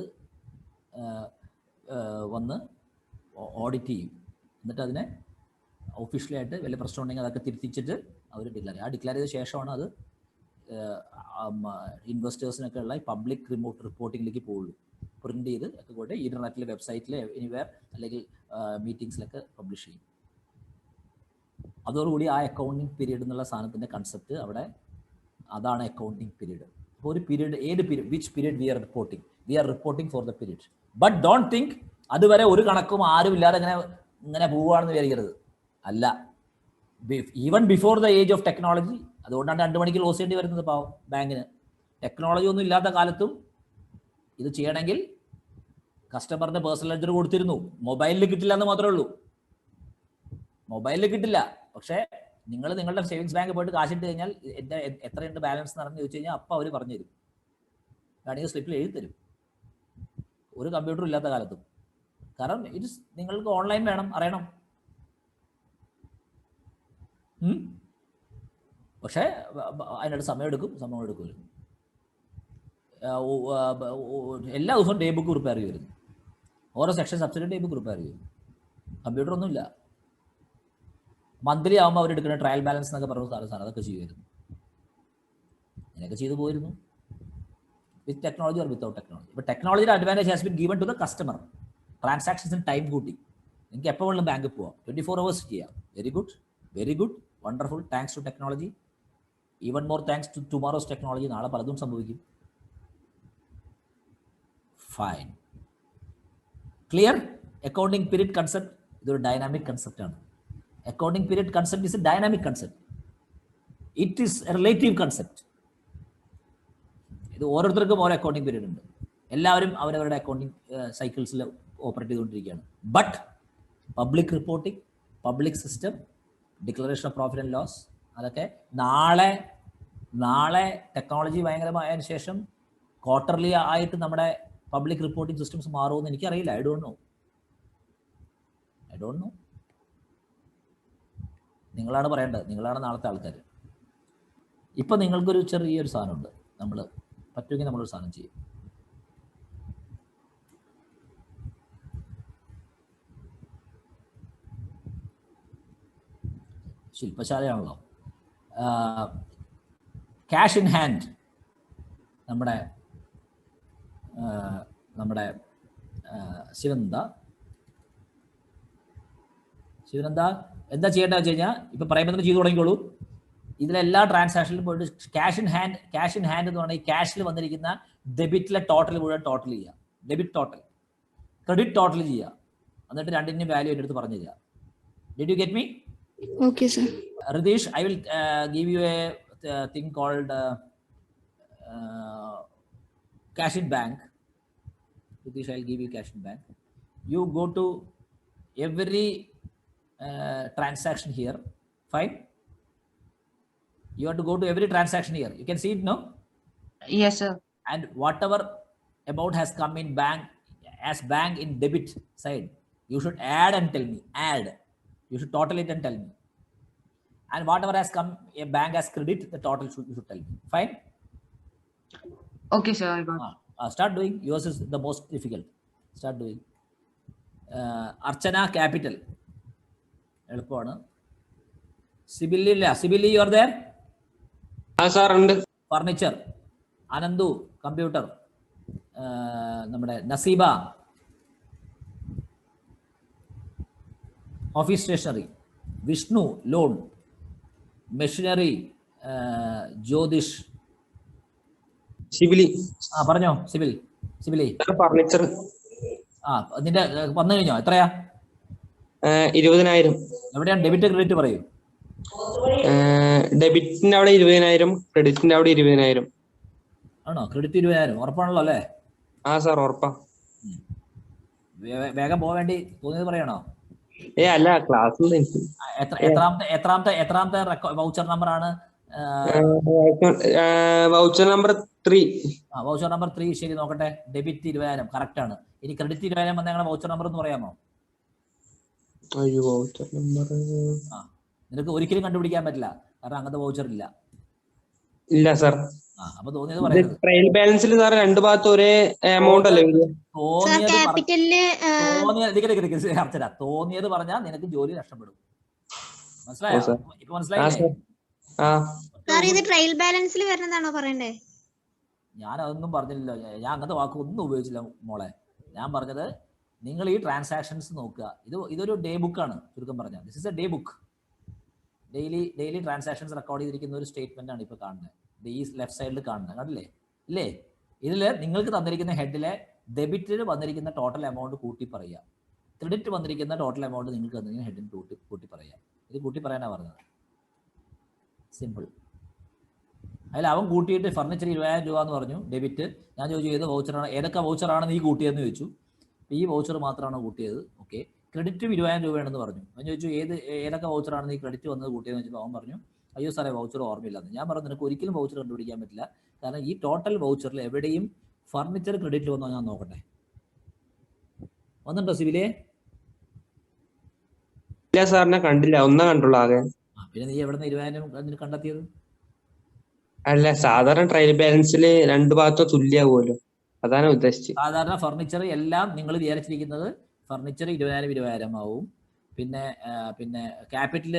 വന്ന് ഓഡിറ്റ് ചെയ്യും. എന്നിട്ട് അതിനെ ഒഫീഷ്യലി ആയിട്ട് വലിയ പ്രശ്നം ഉണ്ടെങ്കിൽ അതൊക്കെ തിരുത്തിച്ചിട്ട് അവർ ഡിക്ലെയർ ചെയ്യും. ആ ഡിക്ലെയർ ചെയ്ത ശേഷമാണ് അത് ഇൻവെസ്റ്റേഴ്സിനൊക്കെ ഉള്ള പബ്ലിക് റിപ്പോർട്ടിങ്ങിലേക്ക് പോകുള്ളൂ. പ്രിന്റ് ചെയ്ത് ഒക്കെ കൊണ്ട് ഇന്റർനെറ്റിലെ വെബ്സൈറ്റിൽ എനിവേർ അല്ലെങ്കിൽ മീറ്റിംഗ്സിലൊക്കെ പബ്ലിഷ് ചെയ്യും. അതോടുകൂടി ആ അക്കൗണ്ടിങ് പീരീഡ് എന്നുള്ള സാധനത്തിൻ്റെ കൺസെപ്റ്റ് അവിടെ അതാണ് അക്കൗണ്ടിങ് പീരീഡ്. അപ്പോൾ ഒരു പീരീഡ് ഏത് period which period we are reporting for the period. But don't think അതുവരെ ഒരു കണക്കും ആരും ഇല്ലാതെ ഇങ്ങനെ പോവുകയാണെന്ന് വിചാരിക്കരുത്. അല്ല, even before the age of technology. അതുകൊണ്ടാണ് 2 മണിക്ക് ക്ലോസ് ചെയ്യേണ്ടി വരുന്നത് പാവം ബാങ്കിന്. ടെക്നോളജി ഒന്നും ഇല്ലാത്ത കാലത്തും ഇത് ചെയ്യണമെങ്കിൽ കസ്റ്റമറിന് പേഴ്സണൽ ലെഡ്ജർ കൊടുത്തിരുന്നു. മൊബൈലിൽ കിട്ടില്ല എന്ന് മാത്രമേ ഉള്ളൂ. മൊബൈലിൽ കിട്ടില്ല. പക്ഷേ നിങ്ങൾ നിങ്ങളുടെ സേവിങ്സ് ബാങ്ക് പോയിട്ട് കാശിട്ട് കഴിഞ്ഞാൽ എൻ്റെ എത്രയുണ്ട് ബാലൻസ് എന്ന് ചോദിച്ചു കഴിഞ്ഞാൽ അപ്പം അവർ പറഞ്ഞു തരും. വേണമെങ്കിൽ സ്ലിപ്പിൽ എഴുതി തരും. ഒരു കമ്പ്യൂട്ടർ ഇല്ലാത്ത കാലത്തും. കാരണം ഇത് നിങ്ങൾക്ക് ഓൺലൈൻ വേണം, അറിയണം. പക്ഷേ അതിനോട് സമയം എടുക്കുമല്ലോ. എല്ലാ ദിവസവും ഡേ ബുക്ക് പ്രിപ്പയർ ചെയ്യുമായിരുന്നു. ഓരോ section subsidy day book prepare ചെയ്യും. കമ്പ്യൂട്ടറൊന്നുമില്ല. മന്ത്ലി ആകുമ്പോൾ അവരെടുക്കുന്ന ട്രയൽ ബാലൻസ് എന്നൊക്കെ പറഞ്ഞ സാധനം അതൊക്കെ ചെയ്യുമായിരുന്നു. അങ്ങനെയൊക്കെ ചെയ്തു പോയിരുന്നു. With technology or without technology. ഇപ്പോൾ ടെക്നോളജിയുടെ advantage has been given to the customer. ട്രാൻസാക്ഷൻസിന് ടൈം കൂട്ടി. നിങ്ങൾക്ക് എപ്പോൾ വേണമെങ്കിലും ബാങ്കിൽ പോവാം. 24 hours ചെയ്യാം. Very good, wonderful. Thanks to technology. Even more thanks to tomorrow's technology. നാളെ പലതും സംഭവിക്കും. Fine. Clear? Accounting period concept ഇതൊരു ഡൈനാമിക് കൺസെപ്റ്റ് ആണ്. Accounting period concept is a dynamic concept. It is a relative concept. ഇത് ഓരോരുത്തർക്കും ഓരോ accounting period ഉണ്ട്. എല്ലാവരും അവരവരുടെ അക്കൗണ്ടിങ് സൈക്കിൾസിൽ ഓപ്പറേറ്റ് ചെയ്തുകൊണ്ടിരിക്കുകയാണ്. But public reporting, public system, declaration of profit and loss, അതൊക്കെ നാളെ ടെക്നോളജി ഭയങ്കരമായതിനു ശേഷം ക്വാർട്ടർലി ആയിട്ട് നമ്മുടെ പബ്ലിക് റിപ്പോർട്ടിംഗ് സിസ്റ്റംസ് മാറുമെന്ന് എനിക്കറിയില്ല. I don't know. നിങ്ങളാണ് പറയേണ്ടത്. നിങ്ങളാണ് നാളത്തെ ആൾക്കാർ. ഇപ്പം നിങ്ങൾക്കൊരു ചെറിയൊരു സാധനമുണ്ട്. നമ്മൾ പറ്റുമെങ്കിൽ നമ്മളൊരു സാധനം ചെയ്യും. ശില്പശാലയാണല്ലോ. Cash in hand. നമ്മുടെ ശിവനന്ദ എന്താ ചെയ്യേണ്ടത് വെച്ച് കഴിഞ്ഞാൽ ഇപ്പം പറയുമ്പോൾ തന്നെ ചെയ്തു തുടങ്ങിക്കോളൂ. ഇതിലെല്ലാ ട്രാൻസാക്ഷനിലും പോയിട്ട് ക്യാഷ് ഇൻ ഹാൻഡ് എന്ന് പറഞ്ഞാൽ ഈ ക്യാഷിൽ വന്നിരിക്കുന്ന ഡെബിറ്റിലെ ടോട്ടൽ മുഴുവൻ ടോട്ടൽ ചെയ്യുക. ഡെബിറ്റ് ടോട്ടൽ, ക്രെഡിറ്റ് ടോട്ടൽ ചെയ്യുക. എന്നിട്ട് രണ്ടിൻ്റെയും വാല്യൂ എൻ്റെ അടുത്ത് പറഞ്ഞു തരിക. Did you get me? Okay, sir. Ridesh, I will give you a thing called cash in bank. Ridesh, I will give you cash in bank. You go to every transaction here. Fine. You have to go to every transaction here. You can see it, no? Yes, sir. And whatever amount has come in bank as bank in debit side, you should add and tell me. Add. You should total it and tell me. And whatever has come a bank as credit, the total you should tell me. Fine. Okay, sir. I got. Start doing. Yours is the most difficult. Start doing. Archana Capital. എളുപ്പമാണ്. സിബിലി ഇല്ല. Shibili you are there? Sir ഉണ്ട്. Furniture. Ananthu computer. നമ്മുടെ Naseeba office stationery. Vishnu loan. Machinery. Jyothish. Shibili. പറഞ്ഞോ. Shibili furniture. നിന്റെ വന്നു കഴിഞ്ഞോ? എത്രയാ? 20,000. എവിടെയാണ് ഡെബിറ്റ് ക്രെഡിറ്റ് പറയൂ? ഡെബിറ്റിന്റെ അവിടെ 20,000, ക്രെഡിറ്റിന്റെ അവിടെ 20,000. ആണോ? ക്രെഡിറ്റ് 20,000 ഉറപ്പാണല്ലോ അല്ലേ? സാർ ഉറപ്പാ. വേഗം പോകാൻ വേണ്ടി തോന്നിയത് പറയണോ? അല്ല, ക്ലാസ് എത്രാമത്തെ വൗച്ചർ നമ്പർ ആണ്? Voucher number 3. Voucher number 3. ശരി, നോക്കട്ടെ. ഡെബിറ്റ് 20,000 കറക്റ്റ് ആണ്. ഇനി ക്രെഡിറ്റ് 20,000 വന്ന ഞങ്ങളുടെ വൗച്ചർ നമ്പർ എന്ന് പറയാമോ? നിനക്ക് ഒരിക്കലും കണ്ടുപിടിക്കാൻ പറ്റില്ല, കാരണം അങ്ങനത്തെ വൗച്ചർ ഇല്ല. ഇല്ല സാർ. അപ്പൊ തോന്നിയത് പറയുന്നത് ട്രയൽ ബാലൻസിൽ സാർ രണ്ട് ഭാഗത്ത് ഒരേ എമൗണ്ട് അല്ലേ? തോന്നിയത് പറഞ്ഞാൽ നിനക്ക് ജോലി നഷ്ടപ്പെടും. മനസ്സിലായോ? sir. ഇപ്പൊ മനസ്സിലായില്ലേ? സാർ ഇത് ട്രയൽ ബാലൻസിൽ വരുന്നതാണോ പറയണ്ടേ? ഞാൻ അതൊന്നും പറഞ്ഞില്ലല്ലോ. ഞാൻ അങ്ങനത്തെ വാക്കൊന്നും ഉപയോഗിച്ചില്ല മോളെ. ഞാൻ പറഞ്ഞത് നിങ്ങൾ ഈ ട്രാൻസാക്ഷൻസ് നോക്കുക. ഇതൊരു ഡേ ബുക്കാണ് ചുരുക്കം പറഞ്ഞാൽ. This is A day book. Daily transactions record ചെയ്തിരിക്കുന്ന ഒരു സ്റ്റേറ്റ്മെന്റ് ആണ് ഇപ്പോൾ കാണുന്നത്. ഈ ലെഫ്റ്റ് സൈഡിൽ കാണുന്നത് കണ്ടില്ലേ? ഇല്ലേ? ഇതിൽ നിങ്ങൾക്ക് തന്നിരിക്കുന്ന ഹെഡിലെ ഡെബിറ്റിൽ വന്നിരിക്കുന്ന ടോട്ടൽ എമൗണ്ട് കൂട്ടി പറയുക, ക്രെഡിറ്റ് വന്നിരിക്കുന്ന ടോട്ടൽ എമൗണ്ട് നിങ്ങൾക്ക് തന്നിരിക്കുന്ന ഹെഡിന് കൂട്ടി പറയുക. ഇത് കൂട്ടി പറയാനാണ് പറഞ്ഞത്. സിമ്പിൾ. അതിൽ അവൻ കൂട്ടിയിട്ട് ഫർണിച്ചർ 20,000 രൂപ എന്ന് പറഞ്ഞു ഡെബിറ്റ്. ഞാൻ ചോദിച്ചു ഏത് വൗച്ചറാണ്, ഏതൊക്കെ വൗച്ചറാണ് നീ കൂട്ടിയതെന്ന് ചോദിച്ചു. ഈ വൗച്ചർ മാത്രമാണോ കൂട്ടിയത്? ഓക്കെ. ക്രെഡിറ്റും 20,000 രൂപയാണെന്ന് പറഞ്ഞു. ഞാൻ ചോദിച്ചു ഏതൊക്കെ വൗച്ചറാണ് നീ ക്രെഡിറ്റ് വന്നത് കൂട്ടിയതെന്ന് വെച്ചപ്പോൾ അവൻ പറഞ്ഞു അയ്യോ സാറേ വൗച്ചർ ഓർമ്മയില്ലെന്ന്. ഞാൻ പറഞ്ഞു നിനക്ക് ഒരിക്കലും വൗച്ചർ കണ്ടുപിടിക്കാൻ പറ്റില്ല, കാരണം ഈ ടോട്ടൽ വൗച്ചറിൽ എവിടെയും ഫർണിച്ചർ ക്രെഡിറ്റ് വന്നോ ഞാൻ നോക്കട്ടെ. വന്നിട്ടുണ്ടോ സിവിലെ? ഇല്ല സാറിനെ കണ്ടില്ല, ഒന്നാ കണ്ടുള്ളൂ ആകെ. പിന്നെ നീ എവിടെ നിന്ന് 20,000 കണ്ടെത്തിയത്? അല്ല, സാധാരണ ട്രയൽ ബാലൻസില് രണ്ടു ഭാഗത്തും തുല്യാവുമല്ലോ, അതാണ് ഉദ്ദേശിച്ചത്. സാധാരണ ഫർണിച്ചർ എല്ലാം നിങ്ങൾ വിചാരിച്ചിരിക്കുന്നത് ഫർണിച്ചർ 20,000 ആവും. പിന്നെ ക്യാപിറ്റൽ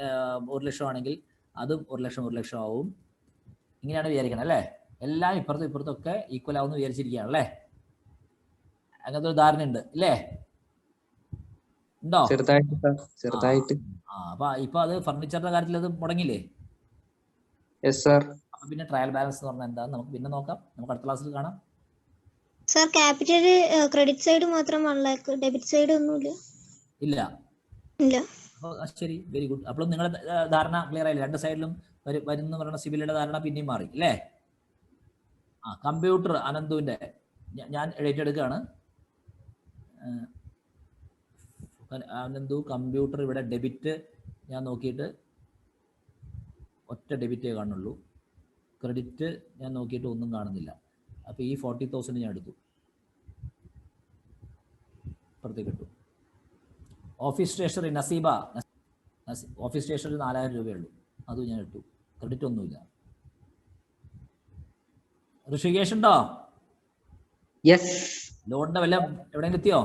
1,00,000 ആണെങ്കിൽ അതും 1,00,000 ആവും. ഇങ്ങനെയാണ് വിചാരിക്കണം അല്ലേ? എല്ലാം ഇപ്പുറത്തും ഒക്കെ ഈക്വൽ ആവുമെന്ന് വിചാരിച്ചിരിക്കുകയാണ് അല്ലേ? അങ്ങനത്തെ ഒരു ധാരണ ഉണ്ട് അല്ലേ? ഉണ്ടോ? ചെറുതായിട്ട്. അപ്പൊ ഇപ്പൊ അത് ഫർണിച്ചറിന്റെ കാര്യത്തിൽ അത് മുടങ്ങില്ലേ? Yes sir. അപ്പൊ പിന്നെ ട്രയൽ ബാലൻസ് എന്ന് പറഞ്ഞാൽ എന്താ നമുക്ക് പിന്നെ നോക്കാം. നമുക്ക് അടുത്ത ക്ലാസ്സിൽ കാണാം. സാർ ക്യാപിറ്റൽ ക്രെഡിറ്റ് സൈഡ് മാത്രം 1 lakh, ഡെബിറ്റ് സൈഡ് ഒന്നുമില്ല? ഇല്ല. ശരി, വെരി ഗുഡ്. അപ്പോൾ നിങ്ങളുടെ ധാരണ ക്ലിയർ ആയില്ലേ? രണ്ട് സൈഡിലും വരുന്ന പറയുന്ന സിവിലിയുടെ ധാരണ പിന്നെയും മാറി അല്ലേ? കമ്പ്യൂട്ടർ അനന്തുവിന്റെ ഞാൻ എഴുതിയെടുക്കുകയാണ്. അനന്തു കമ്പ്യൂട്ടർ ഇവിടെ ഡെബിറ്റ് ഞാൻ നോക്കിയിട്ട് ഒറ്റ ഡെബിറ്റേ കാണുള്ളൂ. ക്രെഡിറ്റ് ഞാൻ നോക്കിയിട്ട് ഒന്നും കാണുന്നില്ല. അപ്പോൾ ഈ 40,000 ഞാൻ എടുത്തു, പുറത്തേക്ക് ഇട്ടു. Office stationery Naseeba, office stationery 4,000 രൂപയുള്ളൂ, അതും ഞാൻ ഇട്ടു. ക്രെഡിറ്റ് ഒന്നുമില്ല. ഋഷികേഷ് ഉണ്ടോ? യെസ്. ലോണിന്റെ വില എവിടെയെങ്കിലും എത്തിയോ?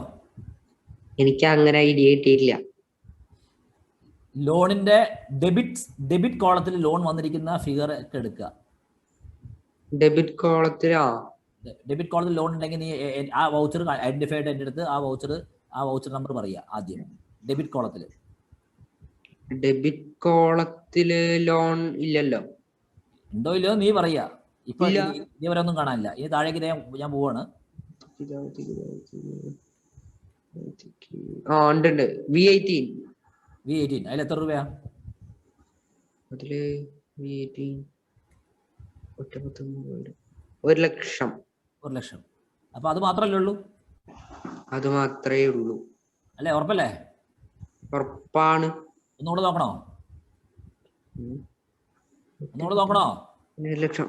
എനിക്ക് അങ്ങനെ ഐഡിയ കിട്ടിയില്ല. ലോണിന്റെ ഡെബിറ്റ് കോളത്തിൽ ലോൺ വന്നിരിക്കുന്ന ഫിഗർ ഒക്കെ എടുക്കുക. ഡെബിറ്റ് കോളത്തിലോ? ഡെബിറ്റ് കോളത്തിൽ ലോൺ ഉണ്ടെങ്കിൽ നീ ആ വൗച്ചർ ഐഡന്റിഫൈ ആയിട്ട് എൻ്റെ അടുത്ത് ആ വൗച്ചർ നമ്പർ പറയുക ആദ്യം. ഡെബിറ്റ് കോളത്തില് ലോൺ ഇല്ലല്ലോ. ഉണ്ടോ ഇല്ലയോ നീ പറയുക. ഇപ്പൊ ഇതുവരെ ഒന്നും കാണാനില്ല. ഇനി താഴേക്ക് ഞാൻ പോവാണ്. ഉണ്ട്. V18. അതിൽ എത്ര രൂപയാ? അതില് V18 1,00,000. 1,00,000. അപ്പൊ അത് മാത്രല്ലേ ഉള്ളൂ? അത് മാത്രമേ ഉള്ളൂ അല്ലേ? ഉറപ്പല്ലേ? ഉറപ്പാണ്. ഒന്നുകൂടെ നോക്കണോ? 1,00,000.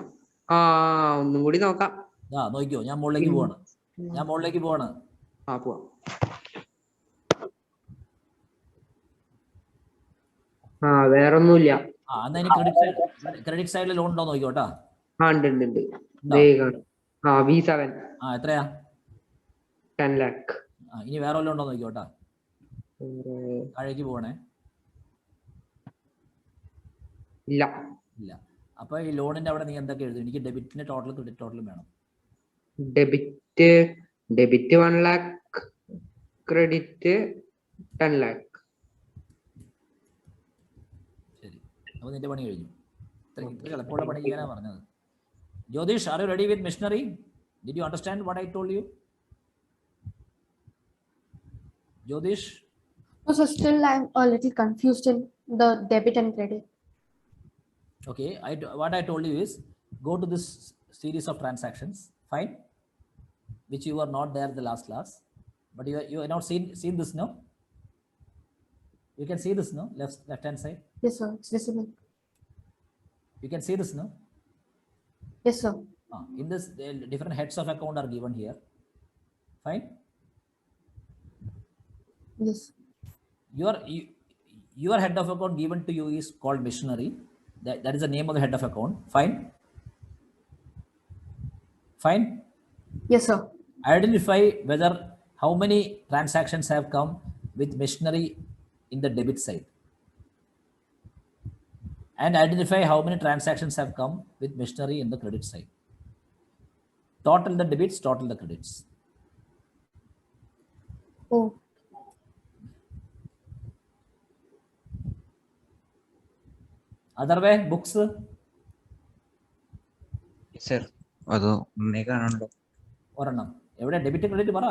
ഒന്നും കൂടി നോക്കാം. നോക്കിയോ, ഞാൻ മുകളിലേക്ക് പോവാണ്. പോവാം. വേറൊന്നുമില്ല. ക്രെഡിറ്റ് സൈഡിൽ ലോൺ ഉണ്ടോ നോക്കിയോട്ടാ. ഉണ്ട്. V7. എത്രയാ? 10 lakh. ഇനി വേറെ വല്ലതും ഉണ്ടോ നോക്കിയോട്ടാ. താഴേക്ക് പോകണേ. ഇല്ല. അപ്പൊ ഈ ലോണിന്റെ അവിടെ നീ എന്തൊക്കെ എഴുതും? എനിക്ക് ഡെബിറ്റിന്റെ ടോട്ടൽ ക്രെഡിറ്റ് ടോട്ടലും വേണം. Debit 1 lakh, credit 10 lakh. ശരി, അപ്പൊ നിന്റെ പണി കഴിഞ്ഞു. ഇത്ര എളുപ്പമുള്ള പണി ചെയ്യാനാണ് പറഞ്ഞത്. Jyotish, are you ready with missionary? Did you understand what I told you? Jyotish? No, so still I'm a little confused in the debit and credit. Okay, what I told you is go to this series of transactions, fine, which you were not there the last class, but you have not seen this, no? You can see this, no? Left hand side. Yes, sir. It's visible. You can see this, no? Yes, sir. In this, different heads of account are given here. Fine. Yes. Your head of account given to you is called missionary. That is the name of the head of account. Fine. Yes, sir. Identify whether how many transactions have come with missionary in the debit side. and identify how many transactions have come with machinery in the credit side. Total the debits, total the credits. Oh, Other way, books. Sir അത് ഒന്നേ കാണുള്ളൂ. ഒരെണ്ണം എവിടെ debit credit പറ.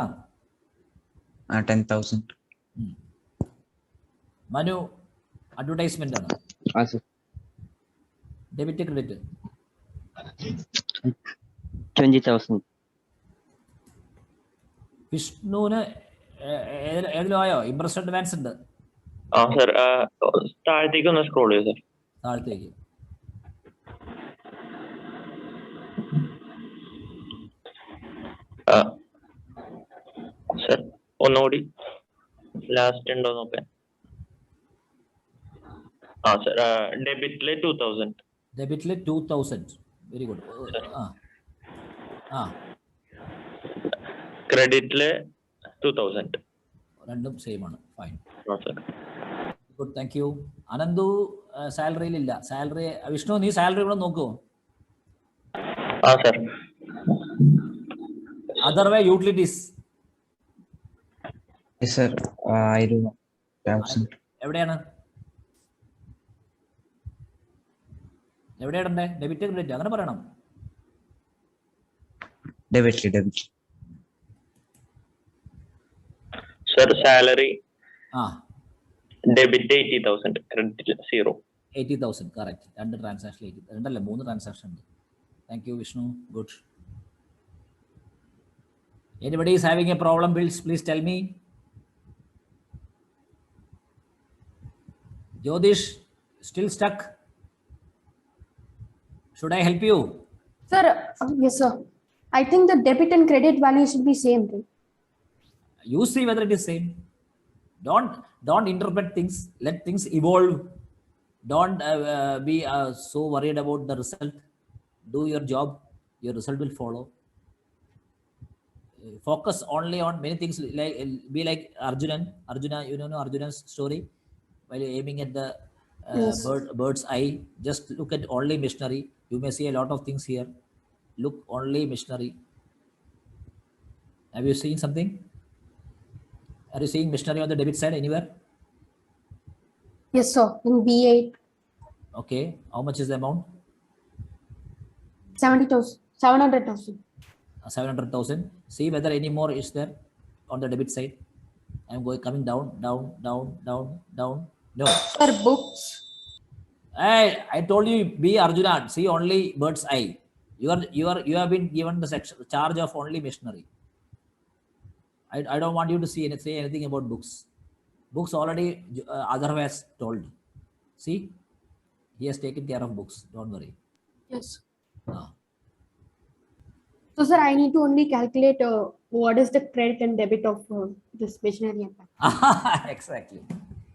10,000. Manu advertisement ആണ്. Debit credit 20,000. വിഷ്ണുവിന് ഏതിലോ ആയോ? Impress advance ഉണ്ട്. സർ താഴത്തേക്ക് ഒന്ന് സ്ക്രോൾ ചെയ്യൂ സർ. താഴത്തേക്ക് സർ ഒന്നുകൂടി ലാസ്റ്റ് ഉണ്ടോ നോക്കാൻ. സർ ഡെബിറ്റില് 2,000. ഡെബിറ്റില് 2,000. Very good. ക്രെഡിറ്റില് 2,000. രണ്ടും സെയിം ആണ്. Fine. Sir good, thank you. Ananthu സാലറിയിലില്ല. സാലറി വിഷ്ണു നീ സാലറി ഇവിടെ നോക്കൂ. Sir other way utilities sir 1,000. എവിടെയാണ് എവിടെയാടണ്ടേ? ഡെബിറ്റ് ക്രെഡിറ്റ് അങ്ങനെ പറയണം. ഡെബിറ്റ് സർ സാലറി ആ ഡെബിറ്റ് 80,000, ക്രെഡിറ്റ് 0. 80,000 കറക്റ്റ്. രണ്ട് ട്രാൻസാക്ഷൻ, രണ്ടല്ല 3 ട്രാൻസാക്ഷൻ ഉണ്ട്. Thank you Vishnu. Good. Anybody is having a problem, please tell me. Jyotish, still stuck? Should I help you? sir, yes, sir. I think the debit and credit value should be same, right? You see whether it is same. Don't interpret things. Let things evolve. Don't be so worried about the result. Do your job. Your result will follow. Focus only on many things. Be like Arjuna. You know Arjuna's story. While aiming at the Yes. bird's eye, just look at only machinery. You may see a lot of things here. Look only machinery. Have you seen something? Are you seeing machinery on the debit side anywhere? Yes, sir. In B8, Okay. How much is the amount? 70,000, 700,000. 700,000. See whether any more is there on the debit side. I'm coming down. No. Sir, books. Hey, I told you be Arjuna. See only bird's eye. You have been given the charge of only machinery. I don't want you to say anything about books. Books already Adhar has told. See, he has taken care of books. Don't worry. Yes. So, sir, I need to only calculate what is the credit and debit of this machinery and bank. Exactly.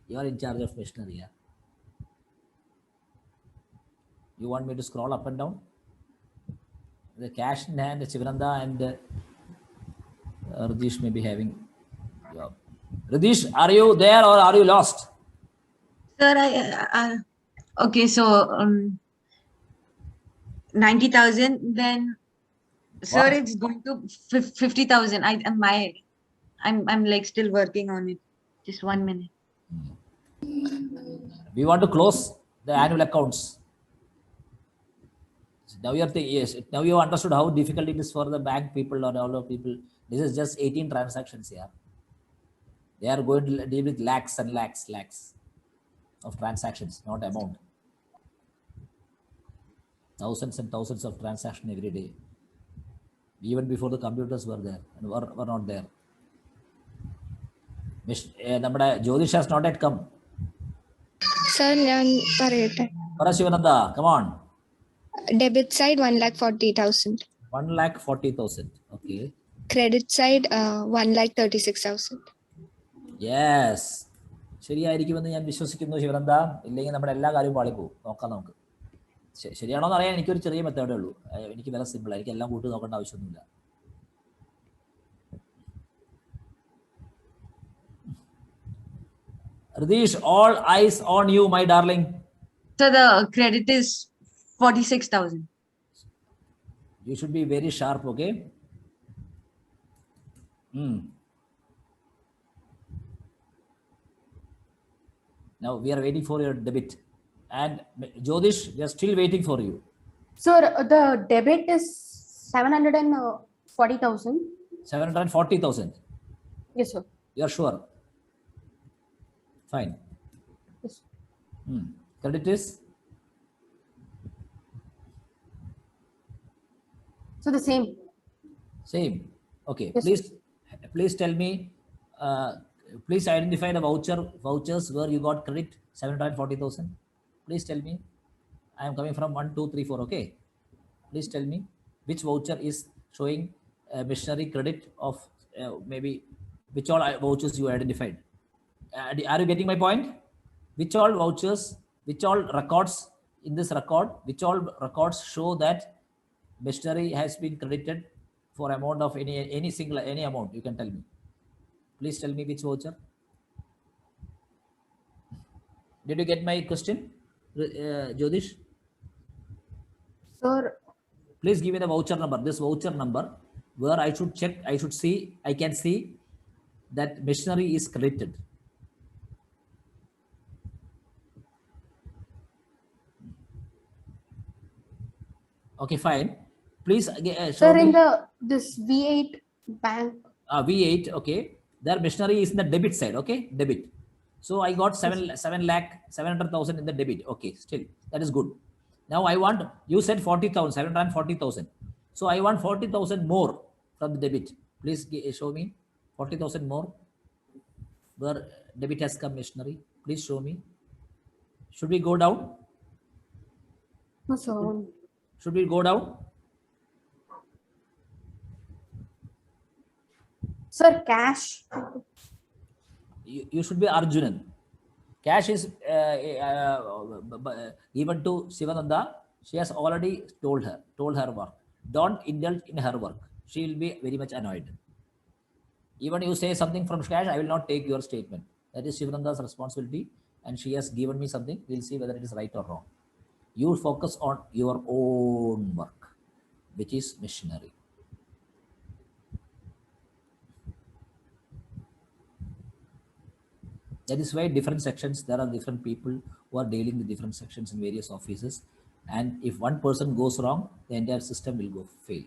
You are in charge of machinery. Yeah? You want me to scroll up and down? The cash in hand, Chivananda and Radish may be having job. Radish, are you there or are you lost? Sir, okay, so 90,000, then sir, What? it's going to 50,000. I'm like still working on it. Just 1 minute. We want to close the annual accounts. Now now you understood how difficult it is for the bank people or all of people. This is just 18 transactions here. They are going to deal with lakhs and lakhs of transactions, not amount. Thousands and thousands of transactions every day. Even before the computers were there and were not there. നമ്മുടെ Jyotish has not yet come. Sir, ഞാൻ പറയട്ടെ. Shivananda, come on. Debit side 1,40,000. 1,40,000. Okay. Credit side 1,36,000. Yes. ശരിയായിരിക്കുമെന്ന് ഞാൻ വിശ്വസിക്കുന്നു ശിവനന്ദ. ഇല്ലെങ്കിൽ നമ്മുടെ എല്ലാ കാര്യവും പാളിപ്പോവും. നോക്കാം നമുക്ക്. ശരിയാണോ എന്ന് അറിയാൻ എനിക്കൊരു ചെറിയ മെത്തേഡേ ഉള്ളൂ. എനിക്ക് വളരെ സിമ്പിൾ. എനിക്ക് എല്ലാം കൂട്ടി നോക്കേണ്ട ആവശ്യമൊന്നുമില്ല. Radish, all eyes on you, my darling. So the credit is 46,000. You should be very sharp, okay? Now we are waiting for your debit. And Jyotish, we are still waiting for you. Sir, the debit is 740,000. 740,000. Yes, sir. You are sure? Fine. Yes. Credit is? So the same. Same. Okay. Yes, Please tell me, please identify the vouchers where you got credit 740,000. Please tell me. I am coming from 1, 2, 3, 4. Okay. Please tell me which voucher is showing missionary credit of maybe which all vouchers you identified. Are you getting my point? Which all vouchers, which all records in this record, which all records show that missionary has been credited for amount of any amount? You can tell me. Please tell me which voucher. Did you get my question, Jyotish? Sir. Please give me the voucher number. This voucher number where I should check. I can see that missionary is credited. Okay, fine. Please show Sir, me. in this V8 bank. V8, okay. Their missionary is in the debit side, okay? Debit. So I got 700,000 in the debit. Okay, still that is good. Now I want, you said 40,000, 740,000. So I want 40,000 more from the debit. Please show me 40,000 more where debit has come missionary. Please show me. Should we go down? No, sir. Should we go down? Sir, cash. You should be Arjunan. Cash is given to Sivananda. She has already told her work. Don't indulge in her work. She will be very much annoyed. Even you say something from cash, I will not take your statement. That is Sivananda's responsibility, and she has given me something. We'll see whether it is right or wrong. You focus on your own work, which is missionary. That is why different sections, there are different people who are dealing with different sections in various offices. And if one person goes wrong, the entire system will go fail.